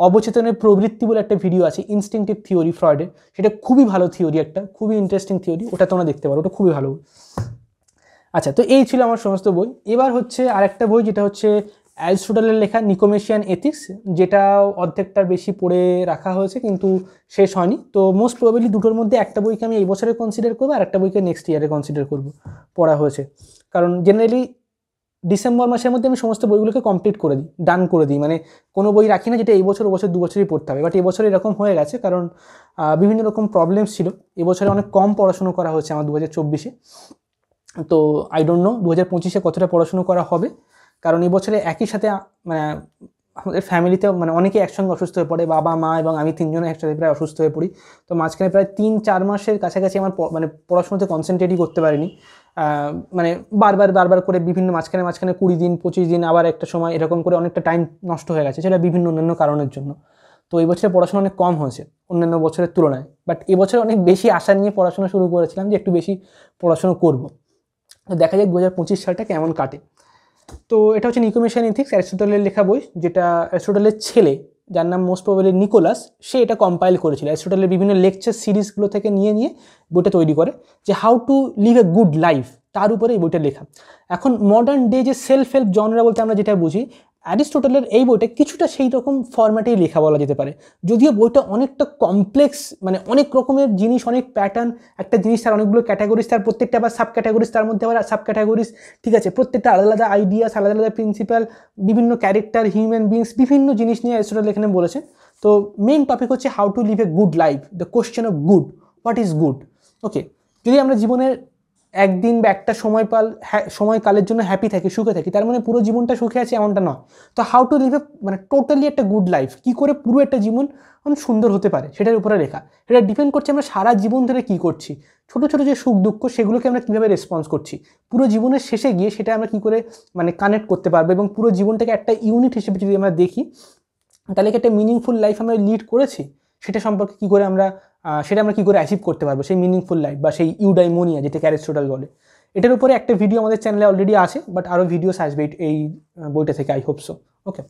অবচেতনের প্রবৃত্তি বলে একটা ভিডিও আছে, ইনস্টিংটিভ থিওরি ফ্রয়েডের, সেটা খুবই ভালো থিওরি, একটা খুবই ইন্টারেস্টিং থিওরি, ওটা তোমরা দেখতে পারো, ওটা খুবই ভালো। আচ্ছা, তো এই ছিল আমার সমস্ত বই। এবার হচ্ছে আরেকটা বই, যেটা হচ্ছে অ্যারিস্টটলের লেখা নিকোমেশিয়ান এথিক্স, যেটা অর্ধেকটার বেশি পড়ে রাখা হয়েছে কিন্তু শেষ হয়নি। তো মোস্ট প্রবাবলি দুটোর মধ্যে একটা বইকে আমি এই বছরে কনসিডার করবো, আর একটা বইকে নেক্সট ইয়ারে কনসিডার করবো পড়া হয়েছে। কারণ জেনারেলি ডিসেম্বর মাসের মধ্যে আমি সমস্ত বইগুলোকে কমপ্লিট করে দিই, ডান করে দিই, মানে কোনো বই রাখি না যেটা এই বছর দু বছরই পড়তে হবে। বাট এবছর এরকম হয়ে গেছে কারণ বিভিন্ন রকম প্রবলেমস ছিল, এবছরে অনেক কম পড়াশুনো করা হয়েছে আমার 2024-এ। তো আই ডোন্ট নো 2025-এ কতটা পড়াশুনো করা হবে, কারণ এবছরে একই সাথে মানে আমাদের ফ্যামিলিতে মানে অনেকে একসঙ্গে অসুস্থ হয়ে পড়ে, বাবা মা এবং আমি তিনজনে একসাথে প্রায় অসুস্থ হয়ে পড়ি। তো মাঝখানে প্রায় 3-4 মাসের কাছাকাছি আমার মানে পড়াশোনাতে কনসেন্ট্রেটই করতে পারিনি। মানে বারবার করে বিভিন্ন মাঝখানে 20 দিন 25 দিন, আবার একটা সময় এরকম করে অনেকটা টাইম নষ্ট হয়ে গেছে, সেটা বিভিন্ন অন্যান্য কারণের জন্য। তো এই বছরে পড়াশোনা অনেক কম হয়েছে অন্যান্য বছরের তুলনায়, বাট এবছর অনেক বেশি আশা নিয়ে পড়াশোনা শুরু করেছিলাম যে একটু বেশি পড়াশোনা করব। তো দেখা যাক 2025 সালটা কেমন কাটে। তো এটা হচ্ছে নিকোমেশিয়ান এথিক্স, অ্যারিস্টটলের লেখা বই, যেটা অ্যারিস্টটলের ছেলে, যার নাম মোস্ট প্রবাবলি নিকোলাস, সে এটা কম্পাইল করেছিল। অ্যারিস্টটলের বিভিন্ন লেকচার সিরিজগুলো থেকে নিয়ে বইটা তৈরি করে, যে how to live a good life, তার উপরে এই বইটা লেখা। এখন মডার্ন ডে যে সেলফ হেল্প জনরা বলতে আমরা যেটা বুঝি, অ্যারিস্টটলের এই বইটা কিছুটা সেই রকম ফরম্যাটেই লেখা বলা যেতে পারে, যদিও বইটা অনেকটা কমপ্লেক্স, মানে অনেক রকমের জিনিস, অনেক প্যাটার্ন, একটা জিনিস তার অনেকগুলো ক্যাটাগরিজ, তার প্রত্যেকটা আবার সাব ক্যাটাগরিজ, তার মধ্যে আবার সাব ক্যাটাগরিজ, ঠিক আছে, প্রত্যেকটা আলাদা আলাদা আইডিয়াস, আলাদা আলাদা প্রিন্সিপাল, বিভিন্ন ক্যারেক্টার, হিউম্যান বিংস, বিভিন্ন জিনিস নিয়ে অ্যারিস্টটল এখানে বলেছেন। তো মেইন টপিক হচ্ছে how to live a good life, the question of good, what is good. Okay, যদি আমরা জীবনের একদিন বা একটা সময়কালের জন্য হ্যাপি থাকি, সুখে থাকি, তার মানে পুরো জীবনটা সুখে আছে এমনটা নয়। তো হাউ টু লিভ এ মানে টোটালি একটা গুড লাইফ, কী করে পুরো একটা জীবন সুন্দর হতে পারে, সেটার উপরে লেখা। এটা ডিপেন্ড করছে আমরা সারা জীবন ধরে কী করছি, ছোটো ছোটো যে সুখ দুঃখ, সেগুলোকে আমরা কীভাবে রেসপন্স করছি, পুরো জীবনের শেষে গিয়ে সেটা আমরা কী করে মানে কানেক্ট করতে পারবো, এবং পুরো জীবনটাকে একটা ইউনিট হিসেবে যদি আমরা দেখি, তাহলে কি একটা মিনিংফুল লাইফ আমরা লিড করেছি, সেটা সম্পর্কে কী করে আমরা সেটা আমরা কী করে অ্যাচিভ করতে পারবো, সেই মিনিংফুল লাইফ বা সেই ইউডাইমোনিয়া, যেটাকে অ্যারিস্টটল বলে। এটার উপরে একটা ভিডিও আমাদের চ্যানেলে অলরেডি আছে, বাট আরও ভিডিওস আসবে এই বইটা থেকে, আই হোপ সো। ওকে,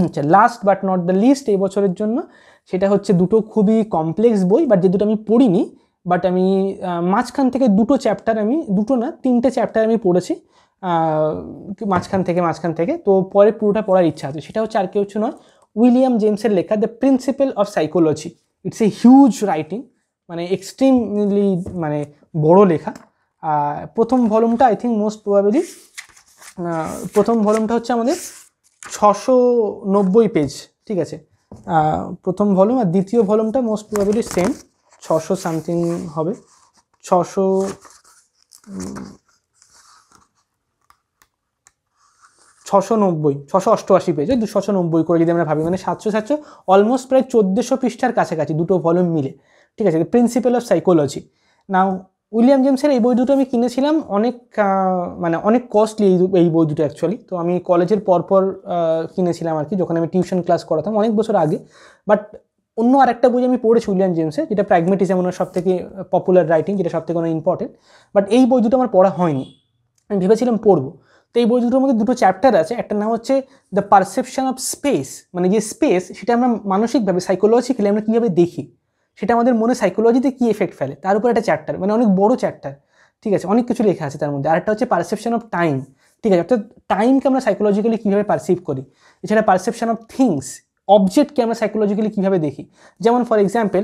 আচ্ছা, last but not the least এই বছরের জন্য, সেটা হচ্ছে দুটো খুবই কমপ্লেক্স বই, বাট যে দুটো আমি পড়িনি, বাট আমি মাঝখান থেকে দুটো না 3টে চ্যাপ্টার আমি পড়েছি মাঝখান থেকে, তো পরে পুরোটা পড়ার ইচ্ছা আছে। সেটা হচ্ছে আর কেউ নয়, উইলিয়াম জেমসের লেখা the principle of psychology. It's a huge writing, মানে এক্সট্রিমলি মানে বড় লেখা। প্রথম ভলিউমটা আই থিঙ্ক মোস্ট প্রবাবলি প্রথম ভলিউমটা হচ্ছে আমাদের 690 পেজ, ঠিক আছে, প্রথম ভলিউম। আর দ্বিতীয় ভলিউমটা মোস্ট প্রবাবলি সেম 600 সামথিং হবে, 688 পেজ, 290 করে যদি আমরা ভাবি, মানে 700 অলমোস্ট প্রায় 1400 পৃষ্ঠার কাছাকাছি দুটো ভলিউম মিলে, ঠিক আছে, principle of psychology. Now William জেমসের এই বই দুটো আমি কিনেছিলাম অনেক কস্টলি এই বই দুটো অ্যাকচুয়ালি। তো আমি কলেজের পরপর কিনেছিলাম আর কি, যখন আমি টিউশন ক্লাস করাতাম অনেক বছর আগে। বাট অন্য আরেকটা বই আমি পড়েছি উইলিয়াম জেমসের, যেটা প্র্যাগমেটিজম, ওনার সব থেকে পপুলার রাইটিং, যেটা সব থেকে ইম্পর্টেন্ট। বাট এই বই দুটো আমার পড়া হয়নি, আমি ভেবেছিলাম পড়বো। তো এই বই দুটোর মধ্যে দুটো চ্যাপ্টার আছে, একটা নাম হচ্ছে দ্য পারসেপশন অফ স্পেস, মানে যে স্পেস, সেটা আমরা মানসিকভাবে সাইকোলজিক্যালি আমরা কীভাবে দেখি, সেটা আমাদের মনে সাইকোলজিতে কী এফেক্ট ফেলে, তার উপর একটা চ্যাপ্টার, মানে অনেক বড় চ্যাপ্টার, ঠিক আছে, অনেক কিছু লেখা আছে তার মধ্যে। আরেকটা হচ্ছে পারসেপশন অফ টাইম, ঠিক আছে, অর্থাৎ টাইমকে আমরা সাইকোলজিক্যালি কীভাবে পারসিভ করি, এছাড়া পারসেপশন অফ থিংস, অবজেক্টকে আমরা সাইকোলজিক্যালি কীভাবে দেখি। যেমন ফর এক্সাম্পল,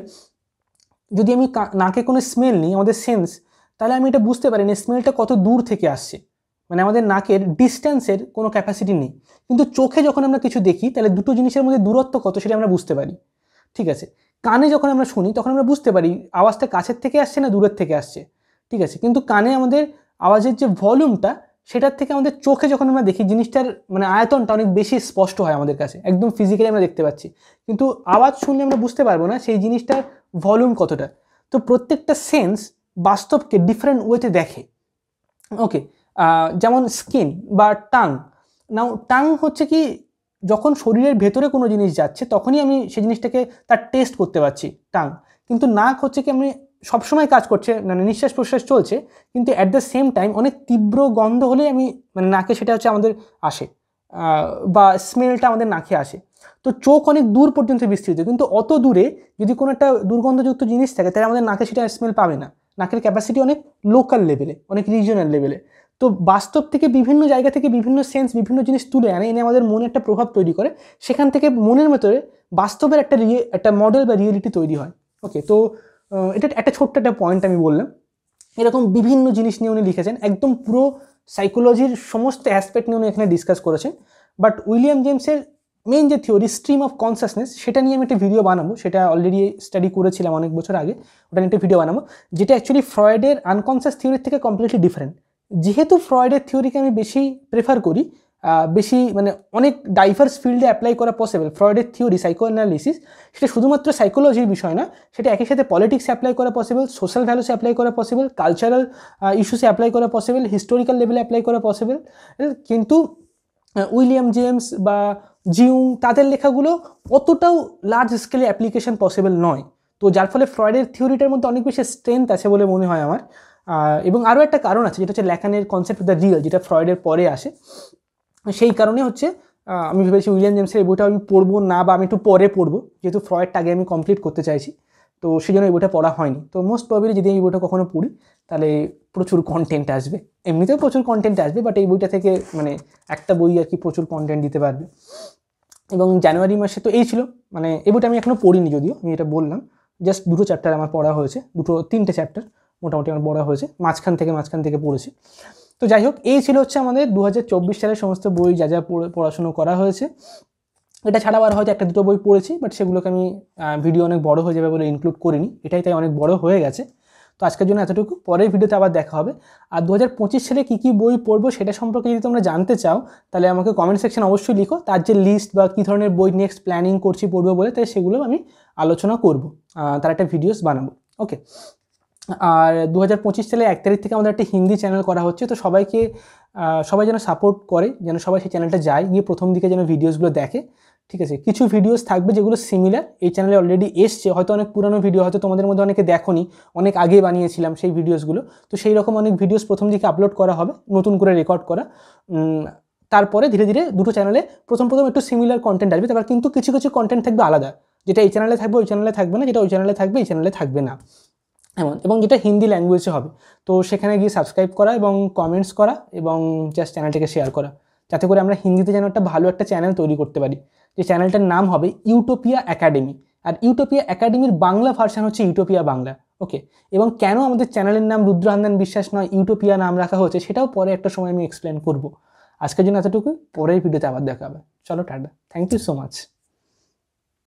যদি আমি নাকে কোনো স্মেল নিই, আমাদের সেন্স, তাহলে আমি এটা বুঝতে পারি না স্মেলটা কত দূর থেকে আসছে, মানে আমাদের নাকের ডিস্ট্যান্সের কোনো ক্যাপাসিটি নেই। কিন্তু চোখে যখন আমরা কিছু দেখি তাহলে দুটো জিনিসের মধ্যে দূরত্ব কত সেটা আমরা বুঝতে পারি। ঠিক আছে, কানে যখন আমরা শুনি তখন আমরা বুঝতে পারি আওয়াজটা কাছের থেকে আসছে না দূরের থেকে আসছে। ঠিক আছে, কিন্তু কানে আমাদের আওয়াজের যে ভলিউমটা সেটার থেকে আমাদের চোখে যখন আমরা দেখি জিনিসটার মানে আয়তনটা অনেক বেশি স্পষ্ট হয় আমাদের কাছে, একদম ফিজিক্যালি আমরা দেখতে পাচ্ছি। কিন্তু আওয়াজ শুনলে আমরা বুঝতে পারবো না সেই জিনিসটার ভলিউম কতটা। তো প্রত্যেকটা সেন্স বাস্তবকে ডিফারেন্ট ওয়েতে দেখে। ওকে, যেমন স্কিন বা টাং। নাও টাং হচ্ছে কি, যখন শরীরের ভেতরে কোনো জিনিস যাচ্ছে তখনই আমি সেই জিনিসটাকে তার টেস্ট করতে পারছি, টাং। কিন্তু নাক হচ্ছে কি, আমি সবসময় কাজ করছে, মানে নিঃশ্বাস প্রশ্বাস চলছে, কিন্তু অ্যাট দ্য সেম টাইম অনেক তীব্র গন্ধ হলেই আমি মানে নাকে সেটা হচ্ছে আমাদের আসে, বা স্মেলটা আমাদের নাকে আসে। তো চোখ অনেক দূর পর্যন্ত বিস্তৃত, কিন্তু অত দূরে যদি কোনো একটা দুর্গন্ধযুক্ত জিনিস থাকে তাহলে আমাদের নাকে সেটা স্মেল পাবে না। নাকের ক্যাপাসিটি অনেক লোকাল লেভেলে, অনেক রিজিওনাল লেভেলে। তো বাস্তব থেকে বিভিন্ন জায়গা থেকে বিভিন্ন সেন্স বিভিন্ন জিনিস তুলে এনে আমাদের মনে একটা প্রভাব তৈরি করে, সেখান থেকে মনের ভেতরে বাস্তবের একটা মডেল বা রিয়েলিটি তৈরি হয়। ওকে, তো এটা একটা ছোট্ট একটা পয়েন্ট আমি বললাম। এরকম বিভিন্ন জিনিস নিয়ে উনি লিখেছেন, একদম পুরো সাইকোলজির সমস্ত অ্যাসপেক্ট নিয়ে উনি এখানে ডিসকাস করেছেন। বাট উইলিয়াম জেমসের মেইন যে থিওরি স্ট্রিম অফ কনসাসনেস, সেটা নিয়ে আমি একটা ভিডিও বানাবো, সেটা অলরেডি স্টাডি করেছিলাম অনেক বছর আগে, ওটা নিয়ে একটা ভিডিও বানাবো, যেটা অ্যাকচুয়ালি ফ্রয়েডের আনকনসাস থিওরির থেকে কমপ্লিটলি ডিফারেন্ট। যেহেতু ফ্রয়েডের থিওরিকে আমি বেশি প্রেফার করি, বেশি মানে অনেক ডাইভার্স ফিল্ডে অ্যাপ্লাই করা পসিবল, ফ্রয়েডের থিওরি সাইকো অ্যানালিসিস সেটা শুধুমাত্র সাইকোলজির বিষয় না, সেটা একই সাথে পলিটিক্সে অ্যাপ্লাই করা পসিবল, সোশ্যাল ভ্যালুসে অ্যাপ্লাই করা পসিবল, কালচারাল ইস্যুসে অ্যাপ্লাই করা পসিবল, হিস্টোরিক্যাল লেভেলে অ্যাপ্লাই করা পসিবল। কিন্তু উইলিয়াম জেমস বা জিউং তাদের লেখাগুলো অতটাও লার্জ স্কেলে অ্যাপ্লিকেশন পসিবল নয়। তো যার ফলে ফ্রয়েডের থিওরিটার মধ্যে অনেক বেশি স্ট্রেংথ আছে বলে মনে হয় আমার। এবং আরও একটা কারণ আছে, যেটা হচ্ছে ল্যাকানের কনসেপ্ট অফ দ্য রিয়েল, যেটা ফ্রয়েডের পরে আসে। সেই কারণে হচ্ছে আমি ভেবেছি উইলিয়াম জেমসের এই বইটা আমি পড়বো না, বা আমি একটু পরে পড়বো, যেহেতু ফ্রয়েডটা আগে আমি কমপ্লিট করতে চাইছি, তো সেই জন্য এই বইটা পড়া হয়নি। তো মোস্ট প্রবাবলি যদি এই বইটা কখনো পড়ি তাহলে প্রচুর কন্টেন্ট আসবে, এমনিতেও প্রচুর কন্টেন্ট আসবে, বাট এই বইটা থেকে মানে একটা বই আর কি প্রচুর কন্টেন্ট দিতে পারবে। এবং জানুয়ারি মাসে তো এই ছিল, মানে এই বইটা আমি এখনও পড়িনি, যদিও আমি এটা বললাম, জাস্ট 2টো চ্যাপ্টার আমার পড়া হয়েছে, 3টে চ্যাপ্টার মোটামুটি আমার পড়া হয়েছে, মাঝখান থেকে পড়েছি। তো যাই হোক, এই ছিল হচ্ছে আমাদের 2024 সালের সমস্ত বই যা যা পড়াশুনো করা হয়েছে। এটা ছাড়াও আর হয়তো 1-2টো বই পড়েছি, বাট সেগুলোকে আমি ভিডিও অনেক বড় হয়ে যাবে বলে ইনক্লুড করিনি, এটাই তাই অনেক বড় হয়ে গেছে। তো আজকের জন্য এতটুকু, পরের ভিডিওতে আবার দেখা হবে। আর 2025 সালে কী কী বই পড়বো সেটা সম্পর্কে যদি তোমরা জানতে চাও তাহলে আমাকে কমেন্ট সেকশন অবশ্যই লিখো, তার যে লিস্ট বা কী ধরনের বই নেক্সট প্ল্যানিং করছি পড়বো বলে, তাই সেগুলো আমি আলোচনা করব, তার একটা ভিডিওস বানাবো। ওকে, আর 2025 সালে 1 তারিখ থেকে আমাদের একটা হিন্দি চ্যানেল করা হচ্ছে, তো সবাই যেন সাপোর্ট করে, যেন সবাই সেই চ্যানেলটা যায়, গিয়ে প্রথম দিকে যেন ভিডিওসগুলো দেখে। ঠিক আছে, কিছু ভিডিওস থাকবে যেগুলো সিমিলার, এই চ্যানেলে অলরেডি এসছে, হয়তো অনেক পুরনো ভিডিও, হয়তো তোমাদের মধ্যে অনেকে দেখোনি, অনেক আগে বানিয়েছিলাম সেই ভিডিওসগুলো, তো সেই রকম অনেক ভিডিওস প্রথম দিকে আপলোড করা হবে, নতুন করে রেকর্ড করা। তারপরে ধীরে ধীরে দুটো চ্যানেলে প্রথম একটু সিমিলার কন্টেন্ট আসবে, তারপর কিন্তু কিছু কিছু কন্টেন্ট থাকবে আলাদা, যেটা এই চ্যানেলে থাকবে ওই চ্যানেলে থাকবে না, যেটা ওই চ্যানেলে থাকবে এই চ্যানেলে থাকবে না, এমন। এবং যেটা হিন্দি ল্যাঙ্গুয়েজে হবে, তো সেখানে গিয়ে সাবস্ক্রাইব করা এবং কমেন্টস করা এবং জাস্ট চ্যানেলটাকে শেয়ার করা, যাতে করে আমরা হিন্দিতে যেন একটা ভালো একটা চ্যানেল তৈরি করতে পারি। যে চ্যানেলটার নাম হবে ইউটোপিয়া একাডেমি, আর ইউটোপিয়া একাডেমির বাংলা ভার্সান হচ্ছে ইউটোপিয়া বাংলা। ওকে, এবং কেন আমাদের চ্যানেলের নাম রুদ্রহান্দান বিশ্বাস নয় ইউটোপিয়া নাম রাখা হয়েছে সেটাও পরে একটা সময় আমি এক্সপ্লেন করব। আজকের জন্য এতটুকুই, পরের ভিডিওতে আবার দেখা হবে। চলো tata, thank you so much.